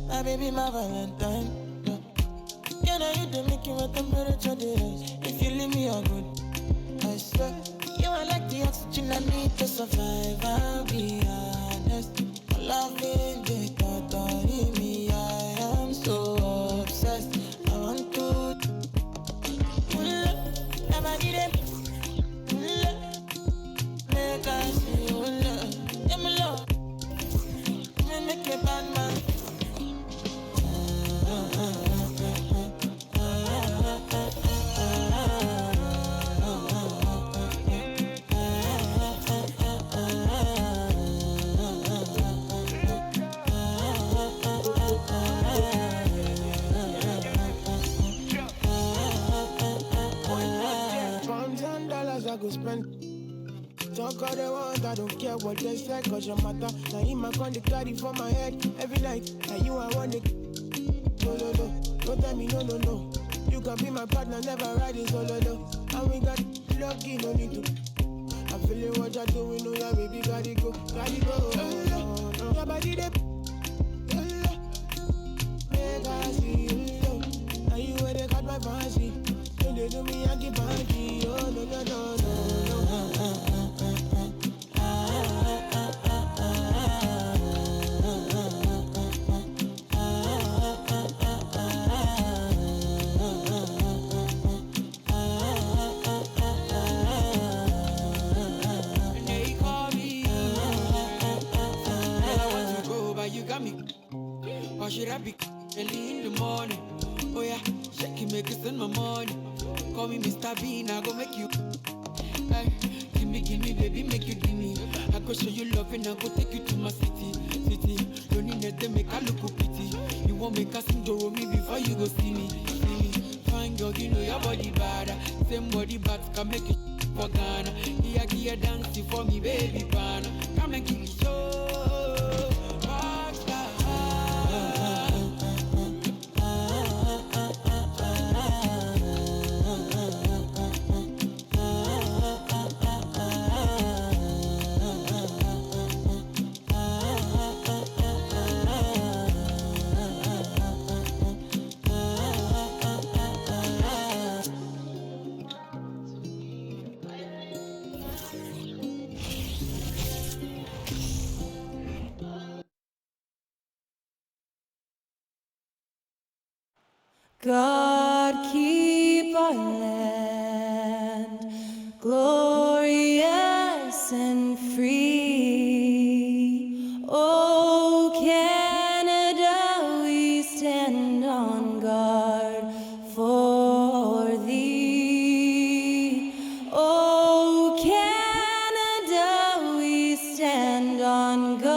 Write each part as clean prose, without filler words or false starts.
My baby, my Valentine. Yeah, now you don't make it with temperature days. If you leave me, I'm good. I swear, you are like the oxygen I need to survive. I'll be honest. My love in the thought of me. I am so obsessed. I want to pull up. Never did it. Pull up. Make I see you love. Yeah, my love. Make a bad man. I go spend. Talk all they want, I don't care what they say, cause your matter. Now in my con, they carry for my head every night. And you, I want it. No, no, no. Don't tell me no, no, no. You can be my partner, never ride it solo, no. And we got lucky, no need to. I'm feeling what you're doing, no, yeah, baby, gotta go, gotta go. Your body, they. Make I see you, now you where they got my fancy. When they do me, I keep punky. Oh, no, no, no, no. And they call me. And I want to go, but you got me. Why should I be early in the morning? Oh yeah, shake it, make it send my money. Call me Mr. Bean, I go make you. Hey, give me, baby, make you give me. I go show you love and I go take you to my city. Don't need nothing, make I look pity. You won't make us sing to me before you go see me. Fine girl, you know your body bad. Same body but can make it for Ghana. Here, dance for me, baby, pana. Come and give me show. God keep our land glorious and free. Oh, Canada, we stand on guard for thee. Oh, Canada, we stand on guard.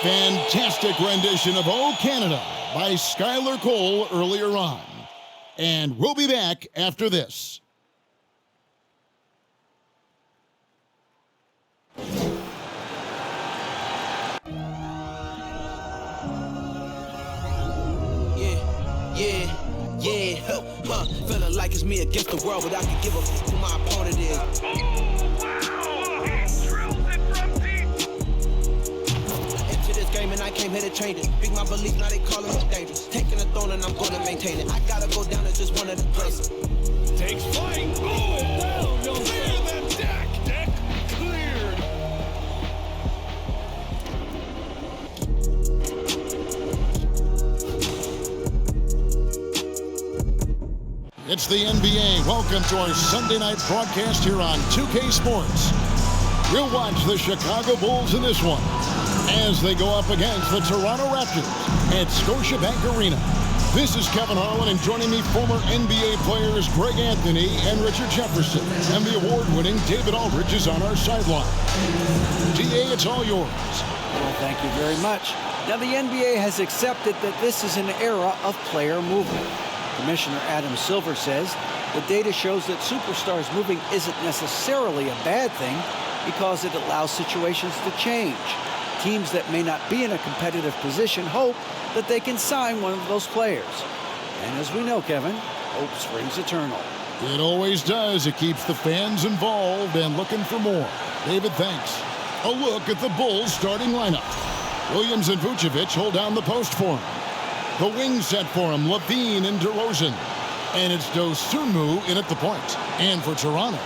Fantastic rendition of Oh Canada by Skylar Cole earlier on. And we'll be back after this. Feeling like it's me against the world, but I can give a f who my opponent is. Game and I came here to change it. Big my belief, now they calling me dangerous. Taking the throne and I'm gonna maintain it. I gotta go down as just one of the greatest. Takes flight, boom, down, no clear that deck cleared. It's the NBA. Welcome to our Sunday night broadcast here on 2K Sports. We'll watch the Chicago Bulls in this one as they go up against the Toronto Raptors at Scotiabank Arena. This is Kevin Harlan, and joining me, former NBA players Greg Anthony and Richard Jefferson, and the award-winning David Aldridge is on our sideline. DA, it's all yours. Well, thank you very much. Now, the NBA has accepted that this is an era of player movement. Commissioner Adam Silver says the data shows that superstars moving isn't necessarily a bad thing because it allows situations to change. Teams that may not be in a competitive position hope that they can sign one of those players. And as we know, Kevin, hope springs eternal. It always does. It keeps the fans involved and looking for more. David, thanks. A look at the Bulls starting lineup. Williams and Vucevic hold down the post for him. The wing set for him, Levine and DeRozen. And it's Dosunmu in at the point. And for Toronto,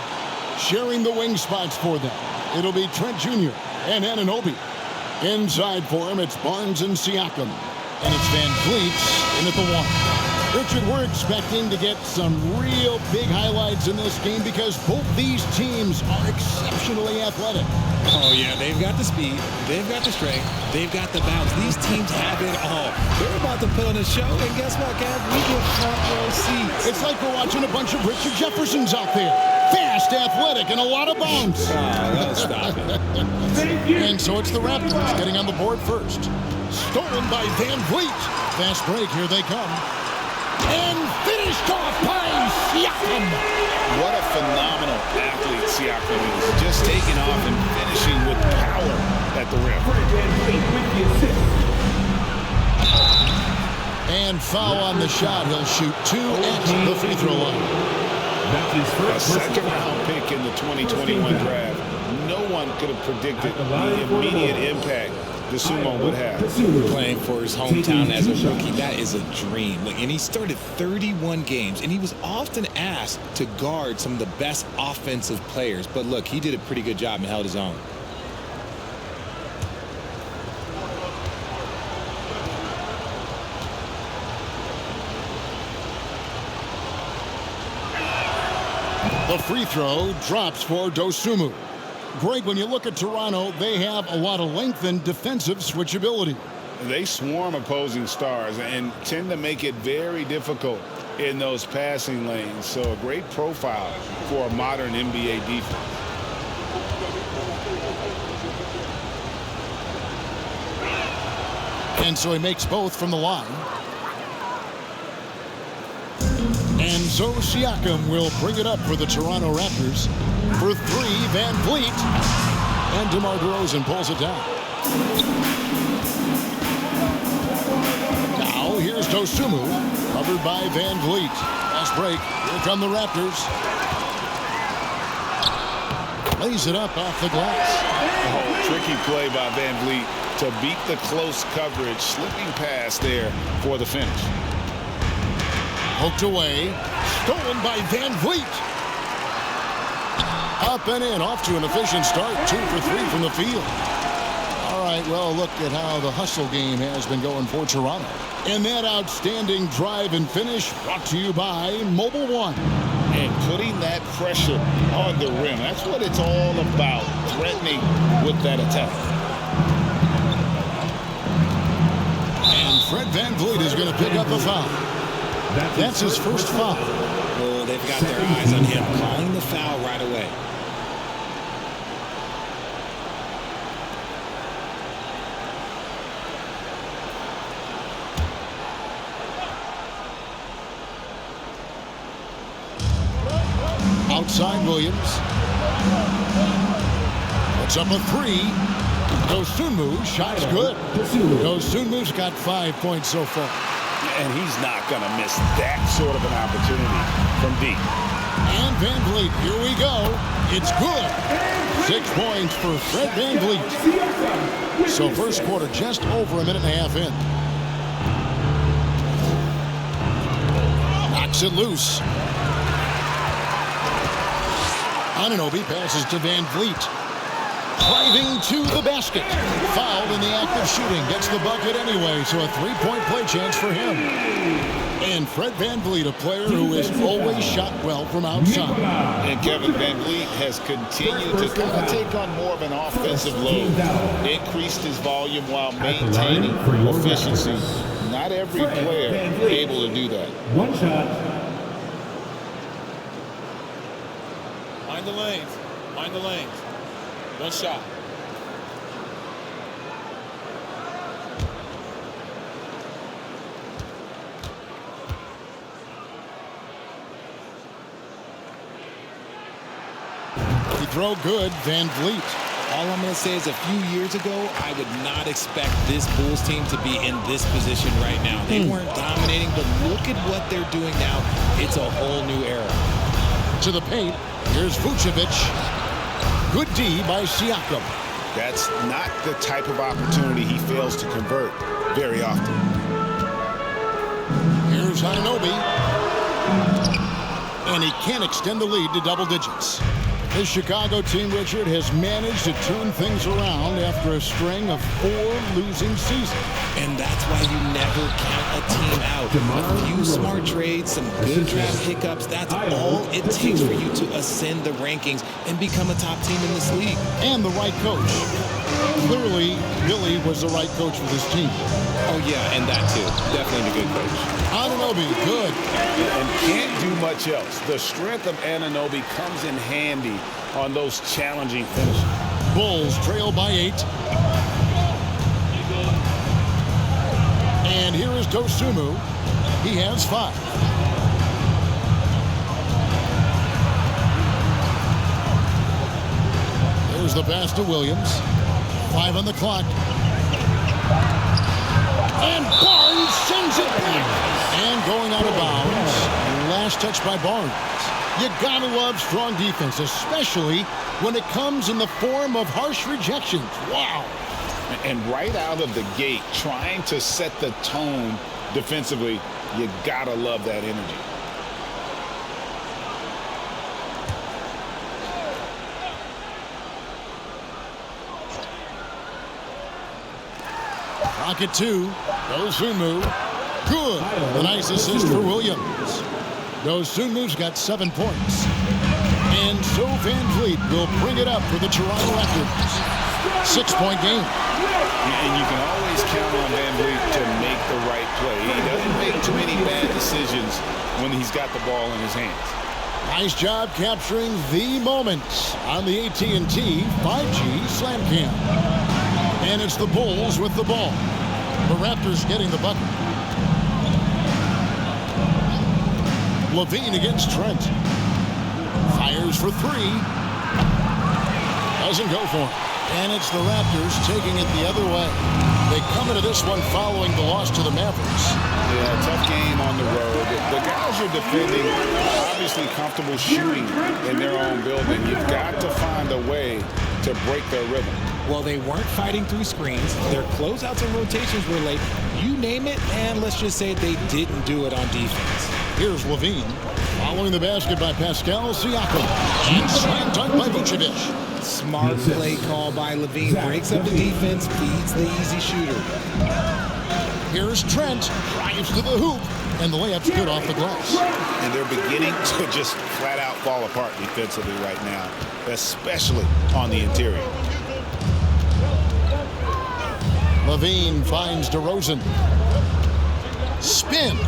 sharing the wing spots for them, it'll be Trent Jr. and Anunoby. Inside for him, it's Barnes and Siakam. And it's Van Vliet in at the one. Richard, we're expecting to get some real big highlights in this game because both these teams are exceptionally athletic. Oh, yeah, they've got the speed, they've got the strength, they've got the bounce. These teams have it all. They're about to put on a show, and guess what, Kev? We get front row seats. It's like we're watching a bunch of Richard Jeffersons out there. Fast, athletic, and a lot of bounce. Oh, stop it. And so it's the Raptors getting on the board first. Stolen by Van Vliet. Fast break, here they come. And finished off by Siakam. What a phenomenal athlete Siakam is. Just taking off and finishing with power at the rim. And foul on the shot. He'll shoot 2 at the free throw line. A second-round pick in the 2021 draft. No one could have predicted the immediate impact Dosunmu would have. Playing for his hometown as a rookie, that is a dream. Look, and he started 31 games, and he was often asked to guard some of the best offensive players. But look, he did a pretty good job and held his own. The free throw drops for Dosunmu. Greg, when you look at Toronto, they have a lot of length and defensive switchability. They swarm opposing stars and tend to make it very difficult in those passing lanes. So a great profile for a modern NBA defense. And so he makes both from the line. And so Siakam will bring it up for the Toronto Raptors. For 3, Van Vliet. And DeMar DeRozen pulls it down. Now here's Dosunmu, covered by Van Vliet. Last break. Here come the Raptors. Lays it up off the glass. Oh, tricky play by Van Vliet to beat the close coverage. Slipping pass there for the finish. Poked away. Stolen by Van Vliet. Up and in, off to an efficient start. 2 for 3 from the field. All right, well, look at how the hustle game has been going for Toronto. And that outstanding drive and finish brought to you by Mobile One. And putting that pressure on the rim. That's what it's all about, threatening with that attack. And Fred Van Vliet is going to pick up a foul. That's his first foul. Oh, they've got their eyes on him, calling the foul right away. Outside Williams. Puts up a 3. Dosunmu, shot's good. Dosunmu's got 5 points so far. And he's not going to miss that sort of an opportunity from deep. And Van Vliet, here we go. It's good. 6 points for Fred Van Vliet. So first quarter just over a minute and a half in. Knocks it loose. Anunoby passes to Van Vliet. Driving to the basket. Fouled in the act of shooting. Gets the bucket anyway, so a 3-point play chance for him. And Fred Van Vliet, a player who has always shot well from outside. And Kevin Van Vliet has continued to kind of take on more of an offensive load. Increased his volume while maintaining efficiency. Not every player able to do that. One shot. Mind the lanes. Mind the lanes. One shot. He throw good, Van Vliet. All I'm going to say is a few years ago, I would not expect this Bulls team to be in this position right now. They weren't dominating, but look at what they're doing now. It's a whole new era. To the paint, here's Vucevic. Good D by Siakam. That's not the type of opportunity he fails to convert very often. Here's Anunoby. And he can't extend the lead to double digits. This Chicago team, Richard, has managed to turn things around after a string of 4 losing seasons. And that's why you never count a team out. A few smart trades, some good draft hiccups, that's all it takes for you to ascend the rankings and become a top team in this league. And the right coach. Clearly, Billy was the right coach for this team. Oh, yeah, and that too. Definitely a good coach. Anunoby, good. And can't do much else. The strength of Anunoby comes in handy on those challenging finishes. Bulls trail by 8. And here is Dosunmu. He has 5. There's the pass to Williams. 5 on the clock. And Barnes sends it back. And going out of bounds. Last touch by Barnes. You gotta love strong defense, especially when it comes in the form of harsh rejections. Wow. And right out of the gate, trying to set the tone defensively, you gotta love that energy. Rocket 2. Dosunmu. Good. A nice assist for Williams. Dosunmu's got 7 points. And so Van Vliet will bring it up for the Toronto Raptors. 6-point game. And you can always count on Van Vliet to make the right play. He doesn't make too many bad decisions when he's got the ball in his hands. Nice job capturing the moments on the AT&T 5G Slam Cam. And it's the Bulls with the ball. The Raptors getting the bucket. Levine against Trent. Fires for 3. Doesn't go for it. And it's the Raptors taking it the other way. They come into this one following the loss to the Mavericks. Yeah, tough game on the road. The guys are defending, obviously comfortable shooting in their own building. You've got to find a way to break their rhythm. Well, they weren't fighting through screens. Their closeouts and rotations were late. You name it, and let's just say they didn't do it on defense. Here's Levine. Following the basket by Pascal Siakam. And slam dunk by Vucevic. Smart play call by Levine. Breaks up the defense, feeds the easy shooter. Here's Trent. Drives to the hoop. And the layup's good off the glass. And they're beginning to just flat out fall apart defensively right now, especially on the interior. Levine finds DeRozen. Spins.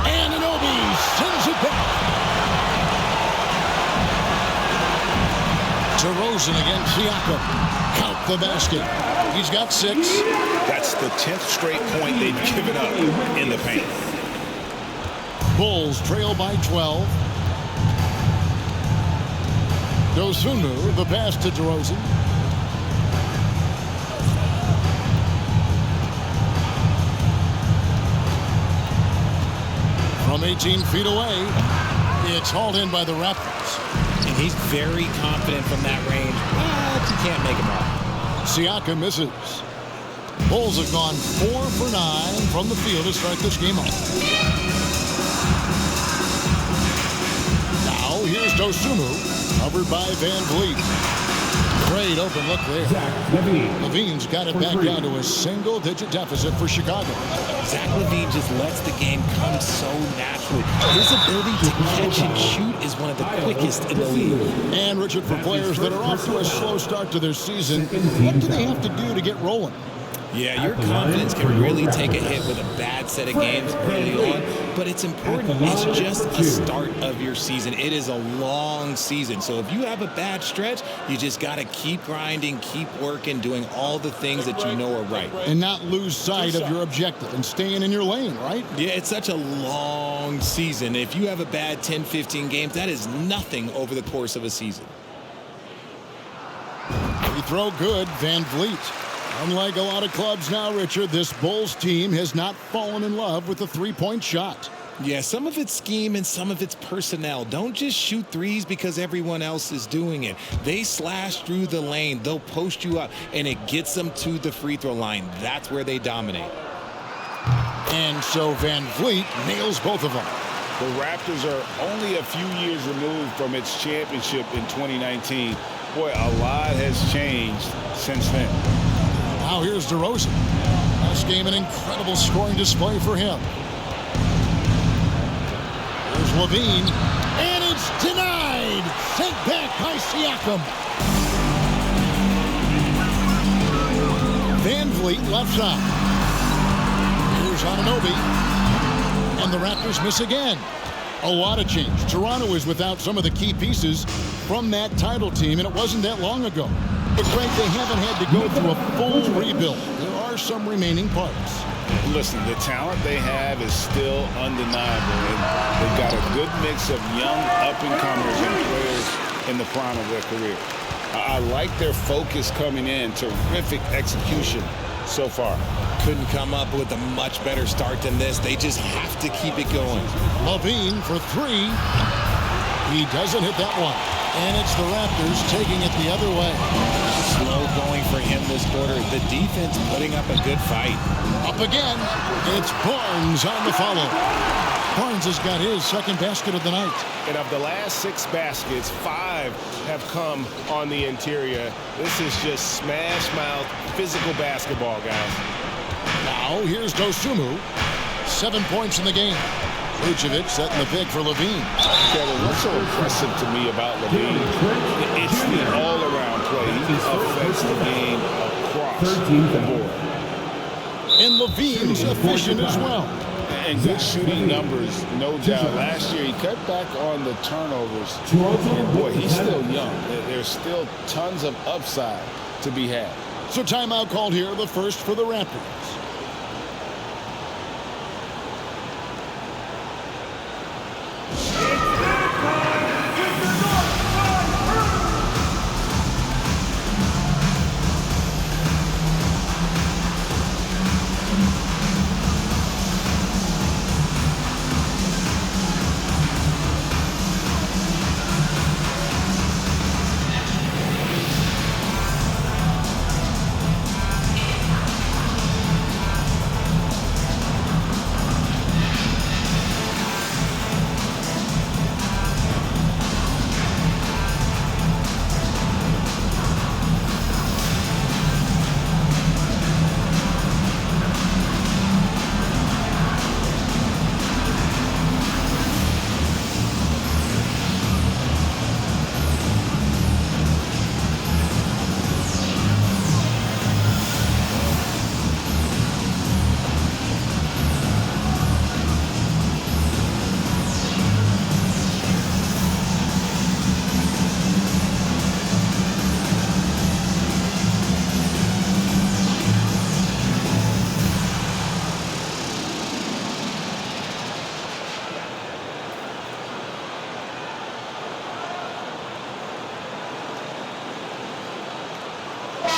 Anunoby sends it back. DeRozen against Siakam. Count the basket. He's got 6. That's the 10th straight point they've given up in the paint. Bulls trail by 12. Dosunmu, the pass to DeRozen. From 18 feet away, it's hauled in by the Raptors. And he's very confident from that range, but you can't make him all. Siakam misses. Bulls have gone 4 for 9 from the field to start this game off. Now here's Dosunmu, covered by Van Vliet. Great open look there. Levine's got it back down to a single-digit deficit for Chicago. Zach Levine just lets the game come so naturally. His ability to catch and shoot is one of the quickest in the league. And Richard, for players that are off to a slow start to their season, what do they have to do to get rolling? Yeah, your confidence can really take a hit with a bad set of games early on, but it's important. It's just a start of your season. It is a long season, so if you have a bad stretch, you just got to keep grinding, keep working, doing all the things that you know are right. And not lose sight of your objective and staying in your lane, right? Yeah, it's such a long season. If you have a bad 10, 15 games, that is nothing over the course of a season. throw good, Van Vliet. Unlike a lot of clubs now, Richard, this Bulls team has not fallen in love with the three-point shot. Yeah, some of it's scheme and some of it's personnel. Don't just shoot threes because everyone else is doing it. They slash through the lane. They'll post you up, and it gets them to the free throw line. That's where they dominate. And so Van Vliet nails both of them. The Raptors are only a few years removed from its championship in 2019. Boy, a lot has changed since then. Now here's DeRozen. Last game, an incredible scoring display for him. Here's Levine, and it's denied. Sent back by Siakam. Van Vliet left side. Here's Anunoby, and the Raptors miss again. A lot of change. Toronto is without some of the key pieces from that title team, and it wasn't that long ago. But Greg, they haven't had to go through a full rebuild. There are some remaining parts. Listen, the talent they have is still undeniable, and they've got a good mix of young up-and-comers and players in the prime of their career. I like their focus coming in. Terrific execution so far. Couldn't come up with a much better start than this. They just have to keep it going. Levine for three. He doesn't hit that one. And it's the Raptors taking it the other way. Slow going for him this quarter. The defense putting up a good fight. Up again. It's Barnes on the follow. Barnes has got his second basket of the night. And of the last 6 baskets, 5 have come on the interior. This is just smash-mouth physical basketball, guys. Now here's Dosunmu. 7 points in the game. Vucevic setting the pick for Levine. Kevin, what's so impressive to me about Levine? It's the all-around play. He affects the game across the board. And Levine's efficient as well. And good shooting numbers, no doubt. Last year, he cut back on the turnovers. And boy, he's still young. There's still tons of upside to be had. So timeout called here, the first for the Raptors.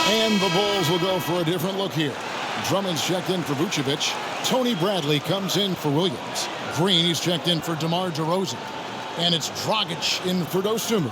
And the Bulls will go for a different look here. Drummond's checked in for Vucevic. Tony Bradley comes in for Williams. Green, he's checked in for DeMar DeRozen. And it's Dragic in for Dosunmu.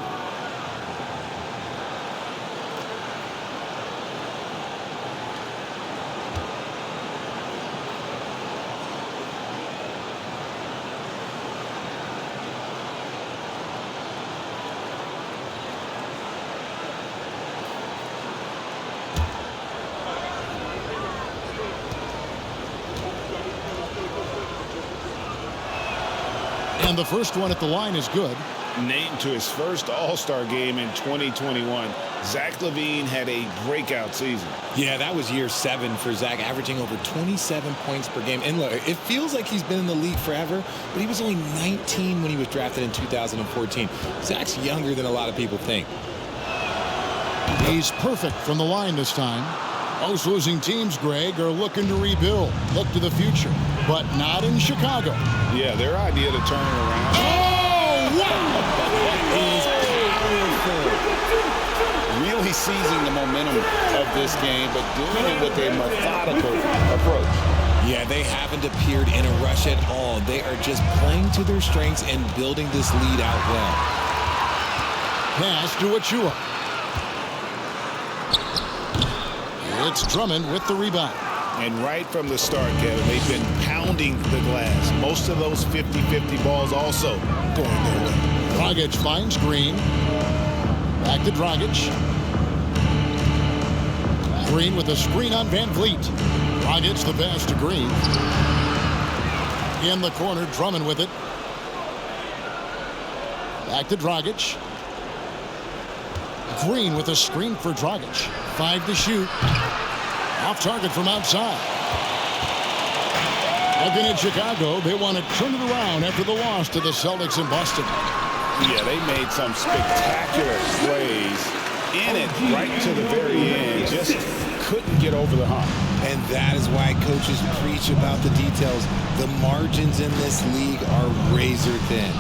And the first one at the line is good. Named to his first All-Star game in 2021, Zach LaVine had a breakout season. Yeah, that was year 7 for Zach, averaging over 27 points per game. And look, it feels like he's been in the league forever, but he was only 19 when he was drafted in 2014. Zach's younger than a lot of people think. He's perfect from the line this time. Most losing teams, Greg, are looking to rebuild, look to the future, but not in Chicago. Yeah, their idea to turn it around. Oh, wow! Really seizing the momentum of this game, but doing it with a methodical approach. Yeah, they haven't appeared in a rush at all. They are just playing to their strengths and building this lead out well. Pass to Achua. It's Drummond with the rebound. And right from the start, Kevin, they've been pounding the glass. Most of those 50-50 balls also going their way. Dragic finds Green. Back to Dragic. Green with a screen on Van Vliet. Dragic the pass to Green. In the corner, Drummond with it. Back to Dragic. Green with a screen for Dragic. 5 to shoot. Off target from outside. Looking at Chicago, they want to turn it around after the loss to the Celtics in Boston. Yeah, they made some spectacular plays in it right to the very end. Just couldn't get over the hump. And that is why coaches preach about the details. The margins in this league are razor thin.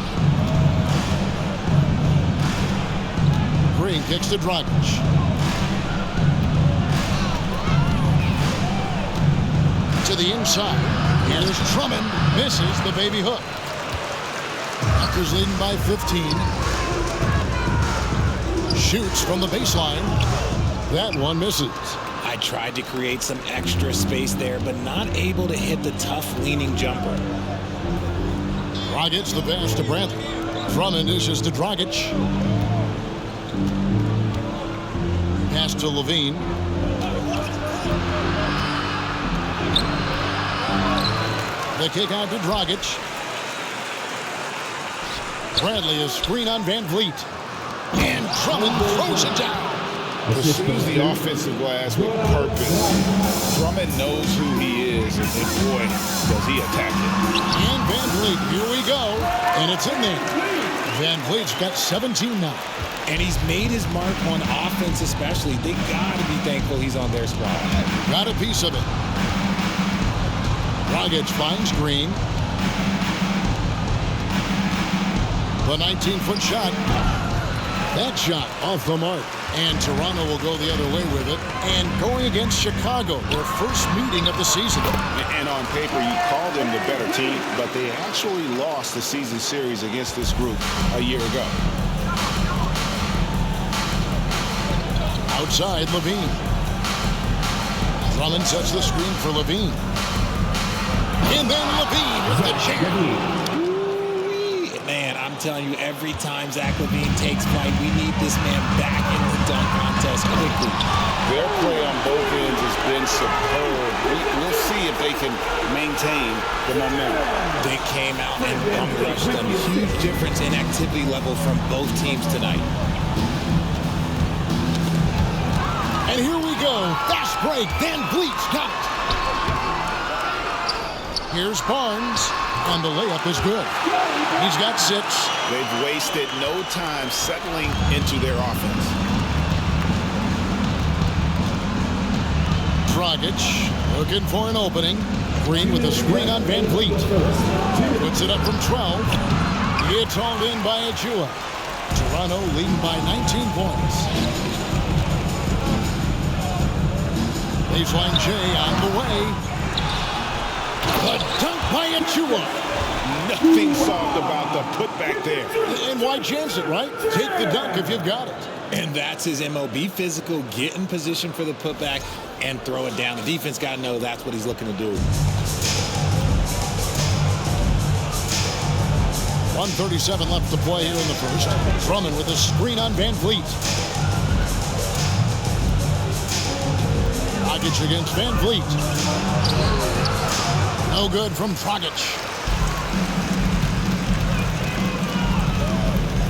Green kicks to Dragic. To the inside. Here's Drummond. Misses the baby hook. Raptors leading by 15. Shoots from the baseline. That one misses. I tried to create some extra space there, but not able to hit the tough leaning jumper. Dragic the pass to Bradley. Drummond dishes to Dragic. Pass to Levine. The kick out to Dragic. Bradley a screen on Van Vliet. And Drummond throws it down. Pursues the offensive glass with purpose. Drummond knows who he is, and boy, does he attack it. And Van Vliet, here we go. And it's in there. Van Vliet's got 17 now. And he's made his mark on offense especially. They got to be thankful he's on their squad. Got a piece of it. Dragic finds Green. The 19-foot shot. That shot off the mark. And Toronto will go the other way with it. And going against Chicago, their first meeting of the season. And on paper, you call them the better team, but they actually lost the season series against this group a year ago. Outside, Levine. Drummond sets the screen for Levine. And then Levine with the jam. Man, I'm telling you, every time Zach Levine takes flight, we need this man back in the dunk contest quickly. Their play on both ends has been superb. We'll see if they can maintain the momentum. They came out and bum rushed them. Huge difference in activity level from both teams tonight. And here we go. Fast break. Van Vliet's got it. Here's Barnes. And the layup is good. He's got 6. They've wasted no time settling into their offense. Dragic looking for an opening. Green with a screen on Van Vliet. Puts it up from 12. It's hauled in by Achua. Toronto leading by 19 points. Baseline J on the way. The dunk by Achua. Nothing soft about the putback there. And why chance it, right? Take the dunk if you've got it. And that's his MO. Be physical, get in position for the putback, and throw it down. The defense got to know that's what he's looking to do. 1:37 left to play here in the first. Drummond with a screen on Van Vliet. Dragic against Van Vliet. No good from Dragic.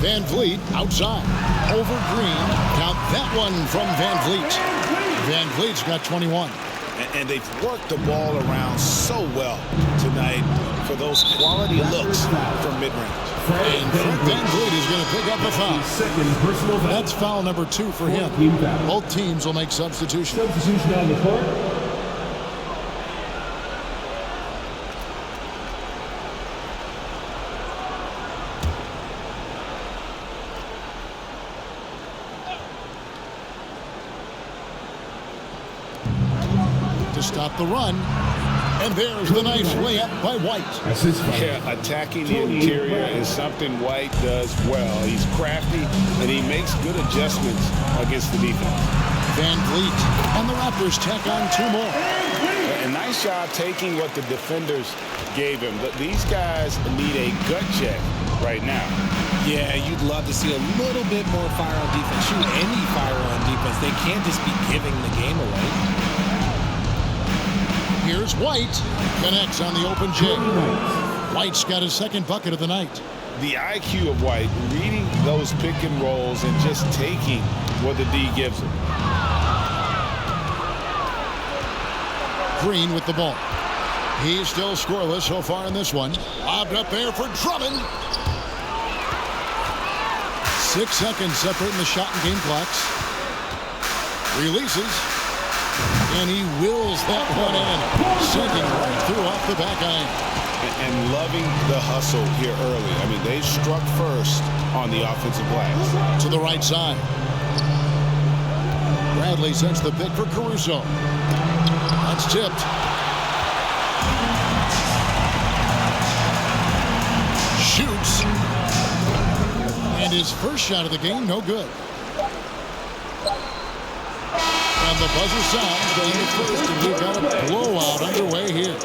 Van Vliet outside. Over Green. Count that one from Van Vliet. Van Vliet's got 21. And they've worked the ball around so well tonight for those quality looks from mid-range. And Van Vliet is going to pick up a foul. That's foul number 2 for him. Both teams will make substitutions. Substitution on the court. stop the run. And there's the nice layup by White. Yeah, attacking the interior is something White does well. He's crafty, and he makes good adjustments against the defense. Van Vliet, and the Raptors tack on 2 more. A nice job taking what the defenders gave him. But these guys need a gut check right now. Yeah, you'd love to see a little bit more fire on defense. Shoot, any fire on defense. They can't just be giving the game away. Here's White. Connects on the open J. White's got his second bucket of the night. The IQ of White, reading those pick and rolls and just taking what the D gives him. Green with the ball. He's still scoreless so far in this one. Lobbed up there for Drummond. 6 seconds separating the shot and game clocks. Releases. And he wills that one in. Sinking right through off the back iron. And loving the hustle here early. I mean, they struck first on the offensive glass. To the right side. Bradley sends the pick for Caruso. That's tipped. Shoots. And his first shot of the game, no good. And the buzzer sounds in the first, and we've got a blowout underway here.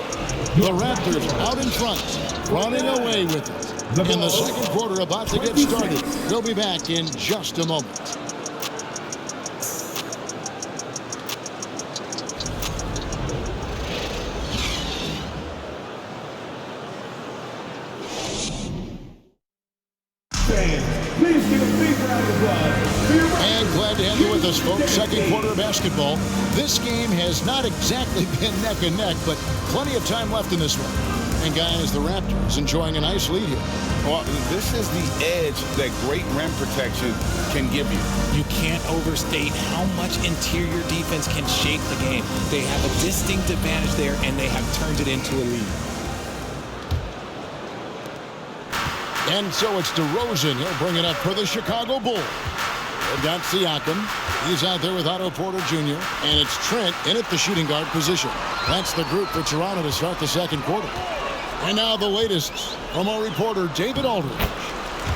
The Raptors out in front, running away with it. In the second quarter, about to get started. We'll be back in just a moment. And glad to have you with us, folks. Second quarter basketball. This game has not exactly been neck and neck, but plenty of time left in this one. And guys, the Raptors enjoying a nice lead here. Well, this is the edge that great rim protection can give you. You can't overstate how much interior defense can shape the game. They have a distinct advantage there, and they have turned it into a lead. And so it's DeRozen. He'll bring it up for the Chicago Bulls. They've got Siakam. He's out there with Otto Porter Jr. And it's Trent in at the shooting guard position. That's the group for Toronto to start the second quarter. And now the latest from our reporter, David Aldridge.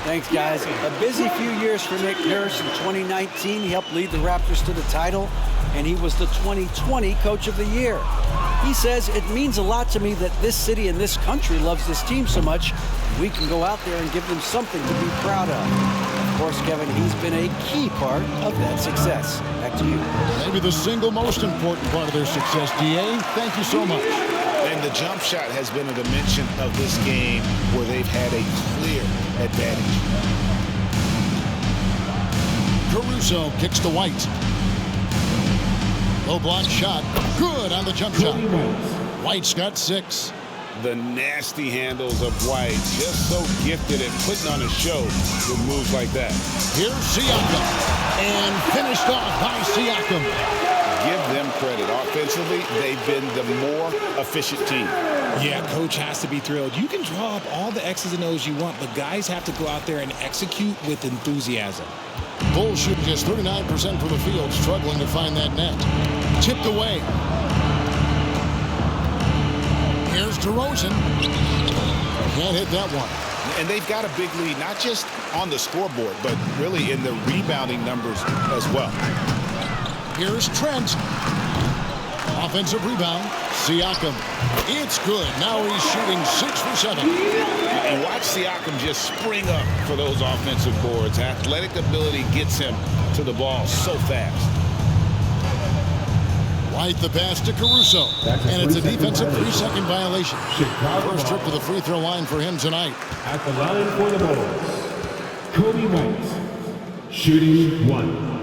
Thanks, guys. A busy few years for Nick Nurse. In 2019, he helped lead the Raptors to the title, and he was the 2020 Coach of the Year. He says, it means a lot to me that this city and this country loves this team so much. We can go out there and give them something to be proud of. Of course, Kevin, he's been a key part of that success. Back to you. Maybe the single most important part of their success, D.A. Thank you so much. And the jump shot has been a dimension of this game where they've had a clear advantage. Caruso kicks to White. Low block shot. Good on the jump shot. White's got 6. The nasty handles of White, just so gifted at putting on a show with moves like that. Here's Siakam. And finished off by Siakam. Give them credit. Offensively, they've been the more efficient team. Yeah, coach has to be thrilled. You can draw up all the X's and O's you want, but guys have to go out there and execute with enthusiasm. Bulls shooting just 39% from the field, struggling to find that net. Tipped away. Here's DeRozen. Can't hit that one. And they've got a big lead, not just on the scoreboard, but really in the rebounding numbers as well. Here's Trent. Offensive rebound. Siakam. It's good. Now he's shooting 6 for 7. And watch Siakam just spring up for those offensive boards. Athletic ability gets him to the ball so fast. White the pass to Caruso. And it's a defensive 3-second violation. First trip to the free throw line for him tonight. At the line for the Bulls, Kobe White, shooting 1.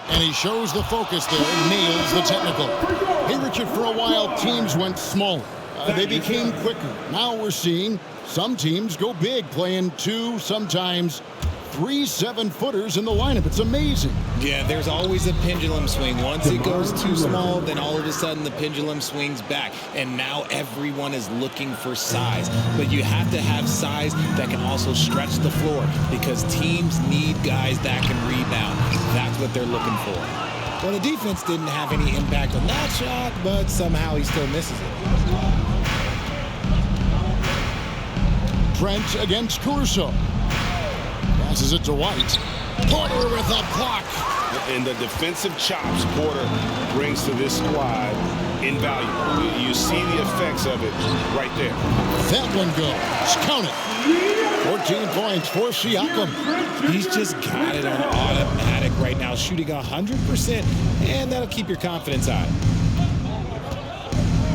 And he shows the focus there and nails the technical. Hey, Richard, for a while, teams went smaller. They became quicker. Now we're seeing some teams go big, playing 2, sometimes 3 7-footers in the lineup. It's amazing. Yeah, there's always a pendulum swing. Once it goes too small, then all of a sudden the pendulum swings back. And now everyone is looking for size. But you have to have size that can also stretch the floor because teams need guys that can rebound. That's what they're looking for. Well, the defense didn't have any impact on that shot, but somehow he still misses it. Trent against Caruso. Passes it to White. Porter with a block. And the defensive chops Porter brings to this squad invaluable. You see the effects of it right there. That one goes. Count it. 14 points for Siakam. He's just got it on automatic right now, shooting 100%, and that'll keep your confidence high.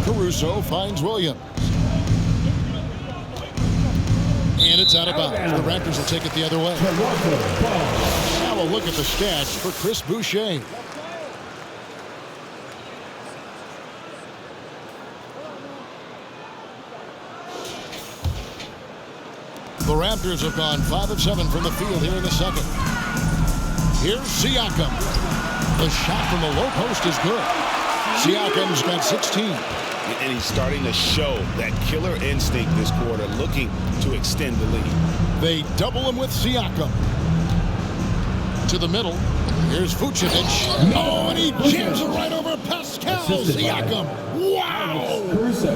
Caruso finds Williams. And it's out of bounds. The Raptors will take it the other way. Now a look at the stats for Chris Boucher. The Raptors have gone 5 of 7 from the field here in the second. Here's Siakam. The shot from the low post is good. Siakam's got 16. And he's starting to show that killer instinct this quarter, looking to extend the lead. They double him with Siakam. To the middle. Here's Vucevic. Oh, and he jams it right over Pascal Siakam. Wow!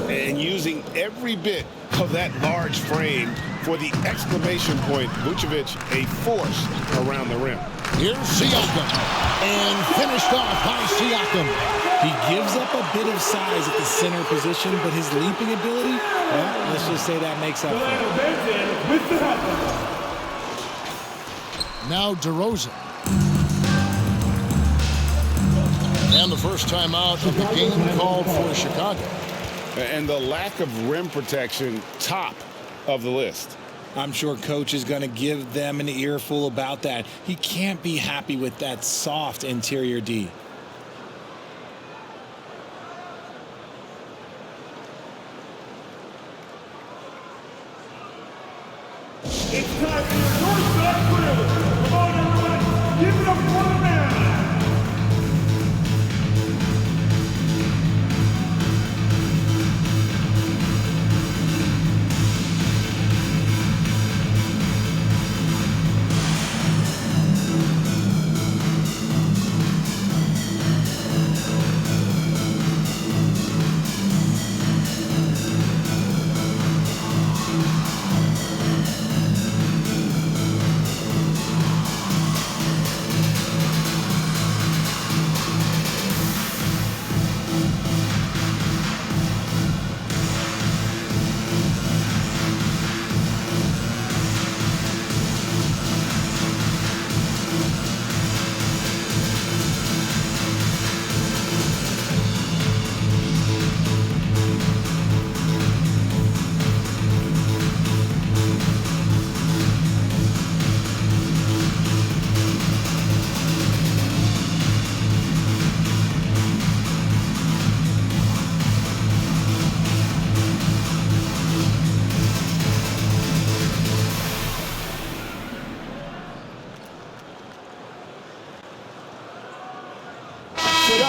And using every bit of that large frame for the exclamation point. Vucevic, a force around the rim. Here's Siakam. And finished off by Siakam. He gives up a bit of size at the center position, but his leaping ability, well, let's just say that makes up for it. Now DeRozen. And the first time out of the game called for Chicago. And the lack of rim protection, top of the list. I'm sure coach is going to give them an earful about that. He can't be happy with that soft interior D. It's time for your first back drill. Come on, everyone. Give it up for the man.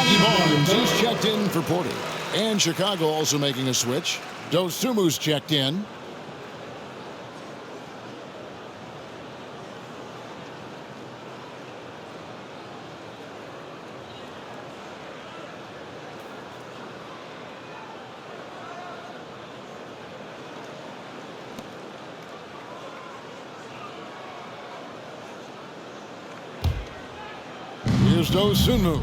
DeMar, he's checked in for Porter. And Chicago also making a switch. Dosumu's checked in. Here's Dosunmu.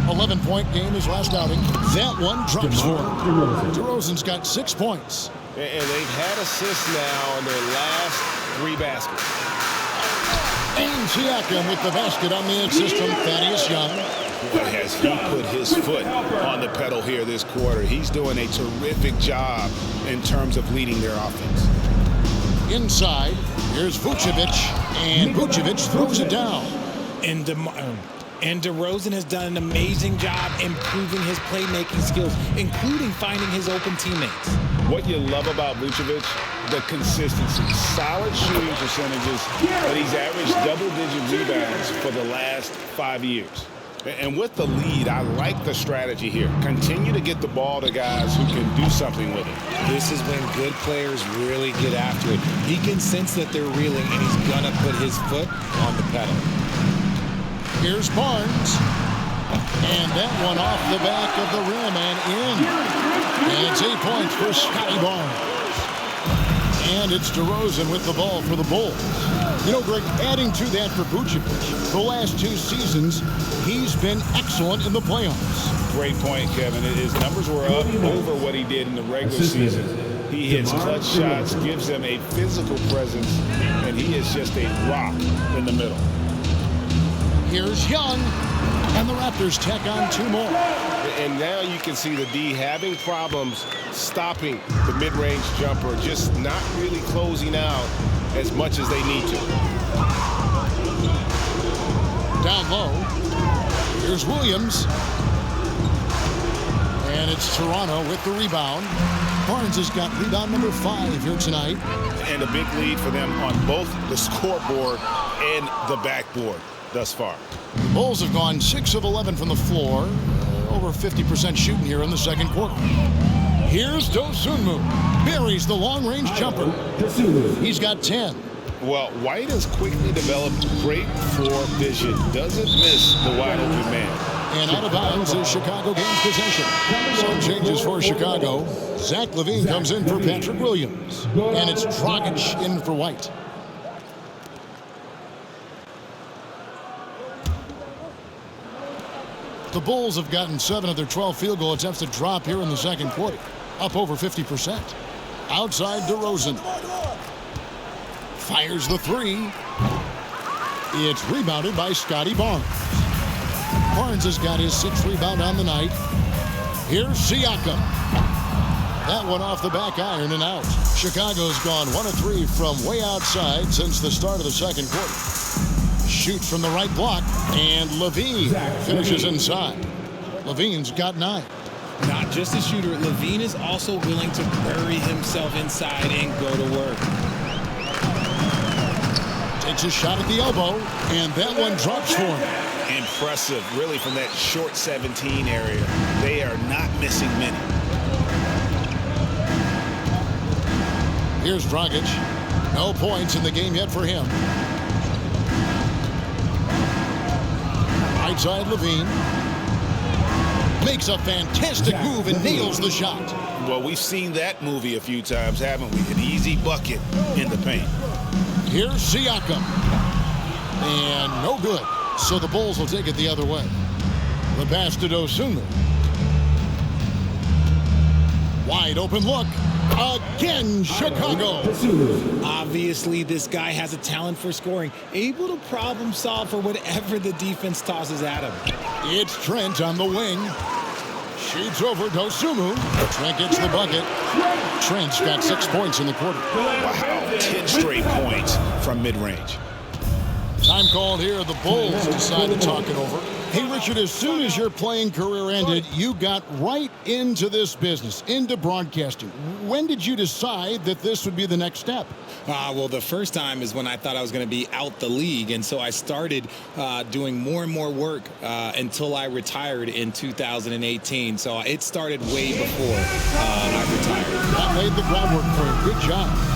11-point game his last outing. That one drops for him. DeRozen's got 6 points. And they've had assists now in their last 3 baskets. And Siakam with the basket on the assist from Thaddeus Young. Boy, has he put his foot on the pedal here this quarter. He's doing a terrific job in terms of leading their offense. Inside, here's Vucevic. And Vucevic throws it down. And And DeRozen has done an amazing job improving his playmaking skills, including finding his open teammates. What you love about Vucevic, the consistency. Solid shooting percentages, but he's averaged double-digit rebounds for the last 5 years. And with the lead, I like the strategy here. Continue to get the ball to guys who can do something with it. This is when good players really get after it. He can sense that they're reeling, and he's going to put his foot on the pedal. Here's Barnes. And that one off the back of the rim and in. And it's 8 points for Scotty Barnes. And it's DeRozen with the ball for the Bulls. You know, Greg, adding to that for Vucevic, the last 2 seasons, he's been excellent in the playoffs. Great point, Kevin. His numbers were up over what he did in the regular season. He hits clutch shots, gives them a physical presence, and he is just a rock in the middle. Here's Young, and the Raptors tack on 2 more. And now you can see the D having problems stopping the mid-range jumper, just not really closing out as much as they need to. Down low, here's Williams. And it's Toronto with the rebound. Barnes has got rebound number 5 here tonight. And a big lead for them on both the scoreboard and the backboard thus far. The Bulls have gone 6 of 11 from the floor. Over 50% shooting here in the second quarter. Here's Dosunmu. Buries the long-range jumper. He's got 10. Well, White has quickly developed great floor vision. Doesn't miss the wide-open man. And out of bounds is Chicago gains possession. Some changes for Chicago. Zach LaVine comes in for Patrick Williams. And it's Dragic in for White. The Bulls have gotten 7 of their 12 field goal attempts to drop here in the second quarter. Up over 50%. Outside DeRozen. Fires the 3. It's rebounded by Scotty Barnes. Barnes has got his 6th rebound on the night. Here's Siakam. That one off the back iron and out. Chicago's gone 1 of 3 from way outside since the start of the second quarter. Shoots from the right block, and LaVine finishes inside. LaVine's got 9. Not just a shooter, LaVine is also willing to bury himself inside and go to work. Takes a shot at the elbow, and that one drops for him. Impressive, really, from that short 17 area. They are not missing many. Here's Dragic. No points in the game yet for him. Right side, LaVine. Makes a fantastic move and nails the shot. Well, we've seen that movie a few times, haven't we? An easy bucket in the paint. Here's Siakam. And no good. So the Bulls will take it the other way. The pass to Dosunmu. Wide open look. Again, Chicago. Obviously, this guy has a talent for scoring, able to problem solve for whatever the defense tosses at him. It's Trent on the wing. Shoots over Dosunmu. Trent gets the bucket. Trent's got 6 points in the quarter. Wow, 10 straight points from mid-range. Time called here. The Bulls decide to talk it over. Hey, Richard, as soon as your playing career ended, you got right into this business, into broadcasting. When did you decide that this would be the next step? Well, the first time is when I thought I was going to be out the league, and so I started doing more and more work until I retired in 2018. So it started way before I retired. That laid the groundwork for you. Good job.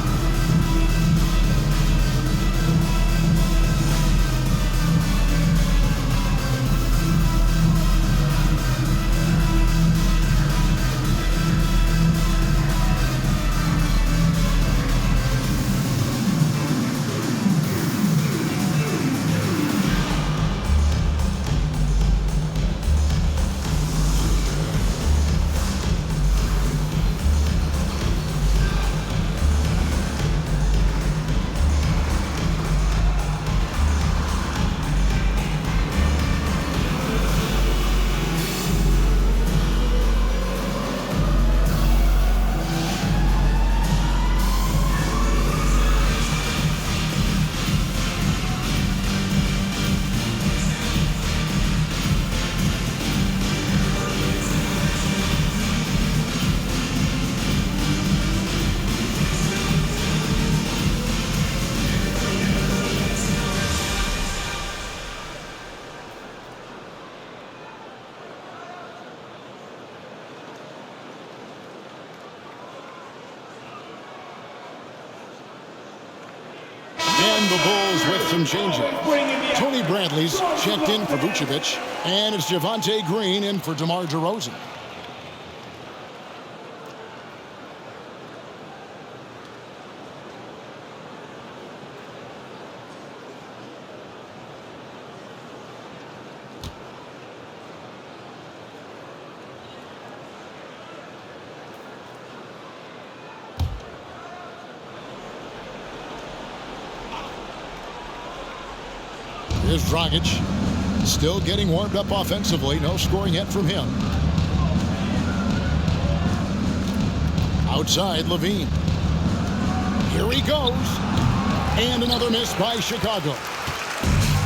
And the Bulls with some changes. Tony Bradley's checked in for Vucevic, and it's Javonte Green in for DeMar DeRozen. Here's Dragic, still getting warmed up offensively. No scoring yet from him. Outside, Levine. Here he goes. And another miss by Chicago.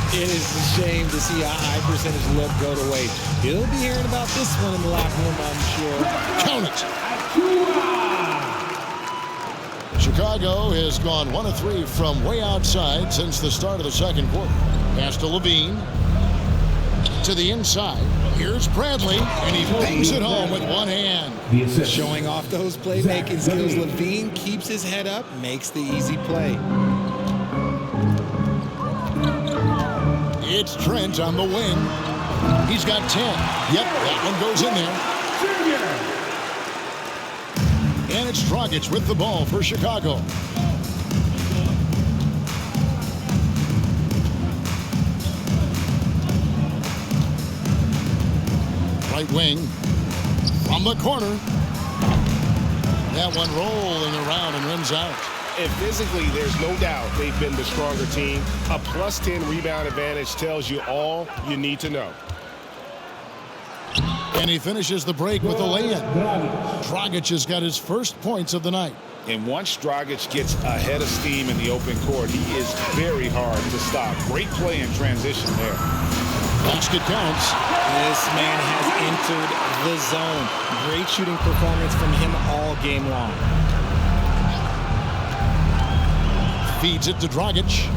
It is a shame to see a high percentage look go to waste. He'll be hearing about this one in the locker room, I'm sure. Count it. Chicago has gone 1 of 3 from way outside since the start of the second quarter. Pass to Levine. To the inside. Here's Bradley, and he bangs it home with one hand. Showing off those playmaking skills. Levine keeps his head up, makes the easy play. It's Trent on the wing. He's got 10. Yep, that one goes in there. And it's Dragic with the ball for Chicago. Right wing from the corner. That one rolling around and rims out. And physically, there's no doubt they've been the stronger team. A +10 rebound advantage tells you all you need to know. And he finishes the break with a lay-in. Dragic has got his first points of the night. And once Dragic gets ahead of steam in the open court, he is very hard to stop. Great play in transition there. Basket counts. This man has entered the zone. Great shooting performance from him all game long. Feeds it to Dragic.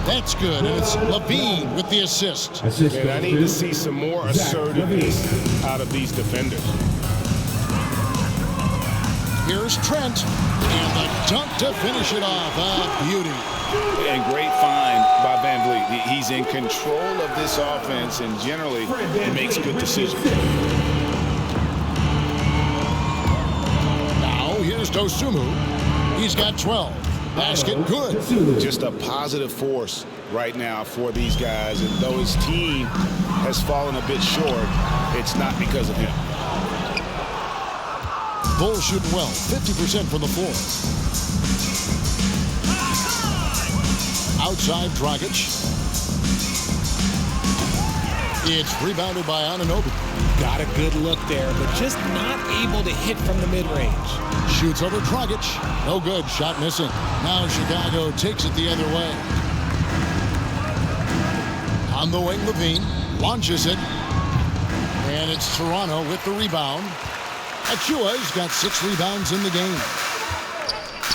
That's good, and it's Levine with the assist. And I need to see some more assertiveness out of these defenders. Here's Trent, and the dunk to finish it off. A beauty. And great find by Van Vliet. He's in control of this offense, and generally he makes good decisions. Now here's Dosunmu. He's got 12. Basket good. Just a positive force right now for these guys, and though his team has fallen a bit short, it's not because of him. Bulls shooting well, 50% from the floor. Outside Dragic. It's rebounded by Anunoby. Got a good look there, but just not able to hit from the mid-range. Shoots over Dragic. No good. Shot missing. Now Chicago takes it the other way. On the wing, Levine launches it. And it's Toronto with the rebound. Achua's got 6 rebounds in the game.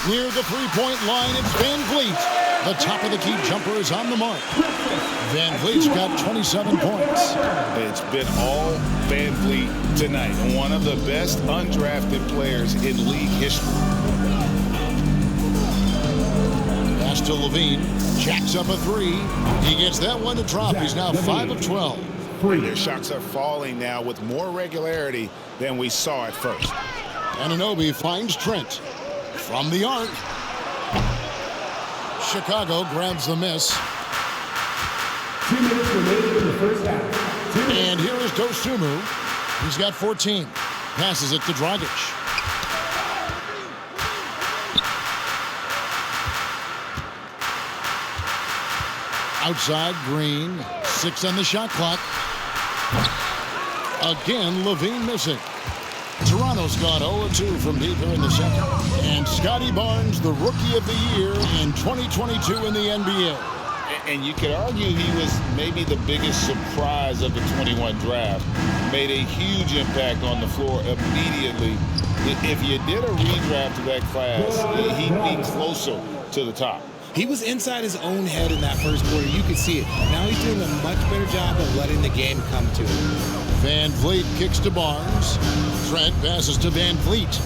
Near the three-point line, it's Van Vliet. The top of the key jumper is on the mark. Van Vliet's got 27 points. It's been all Van Vliet tonight. One of the best undrafted players in league history. Pass to Levine. Jacks up a 3. He gets that one to drop. He's now 5 of 12. Their shots are falling now with more regularity than we saw at first. Anunoby finds Trent. From the arc. Chicago grabs the miss. 2 minutes remaining in the first half. And here is Dosunmu. He's got 14. Passes it to Dragic. Outside, Green. 6 on the shot clock. Again, Levine missing. Toronto's gone 0-2 from deep here in the second. And Scotty Barnes, the Rookie of the Year in 2022 in the NBA. And you could argue he was maybe the biggest surprise of the 21 draft. Made a huge impact on the floor immediately. If you did a redraft of that class, he'd be closer to the top. He was inside his own head in that first quarter. You could see it. Now he's doing a much better job of letting the game come to him. Van Vliet kicks to Barnes. Trent passes to Van Vliet.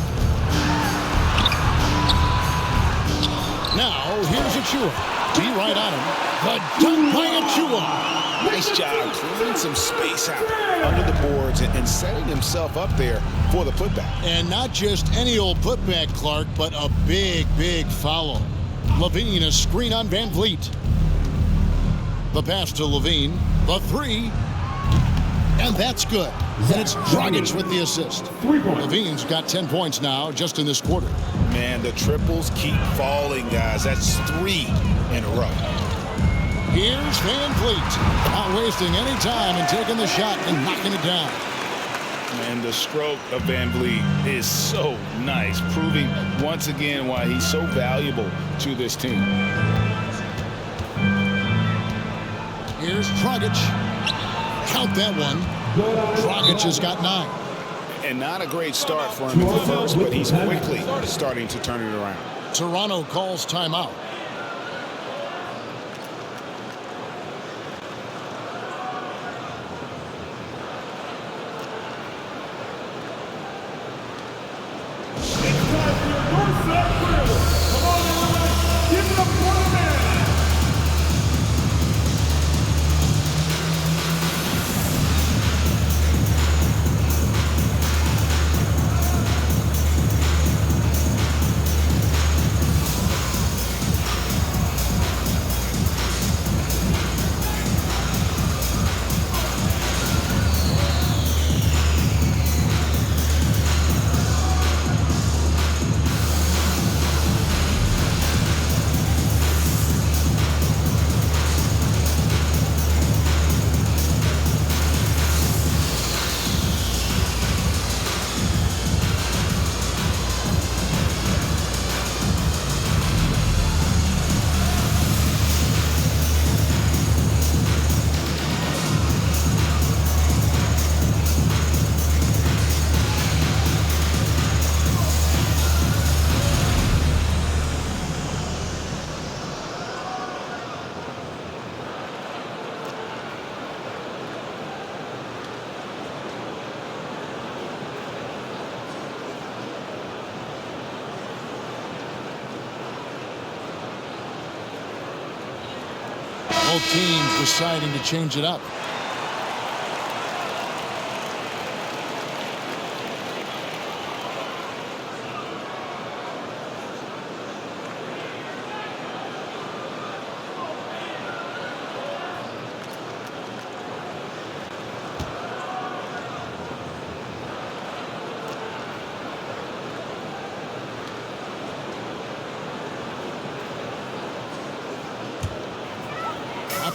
Now, here's Achua. D right on him. The dunk by Achua. Nice job clearing some space out under the boards and setting himself up there for the putback. And not just any old putback, Clark, but a big, big follow. Levine, a screen on Van Vliet. The pass to Levine. The three. And that's good. And it's Dragic with the assist. Levine's got 10 points now just in this quarter. Man, the triples keep falling, guys. That's 3 in a row. Here's Van Vliet. Not wasting any time and taking the shot and knocking it down. And the stroke of Van Vliet is so nice, proving once again why he's so valuable to this team. Here's Dragic. Count that one. Dragic has got 9. And not a great start for him in the first, but he's quickly starting to turn it around. Toronto calls timeout. Both teams deciding to change it up.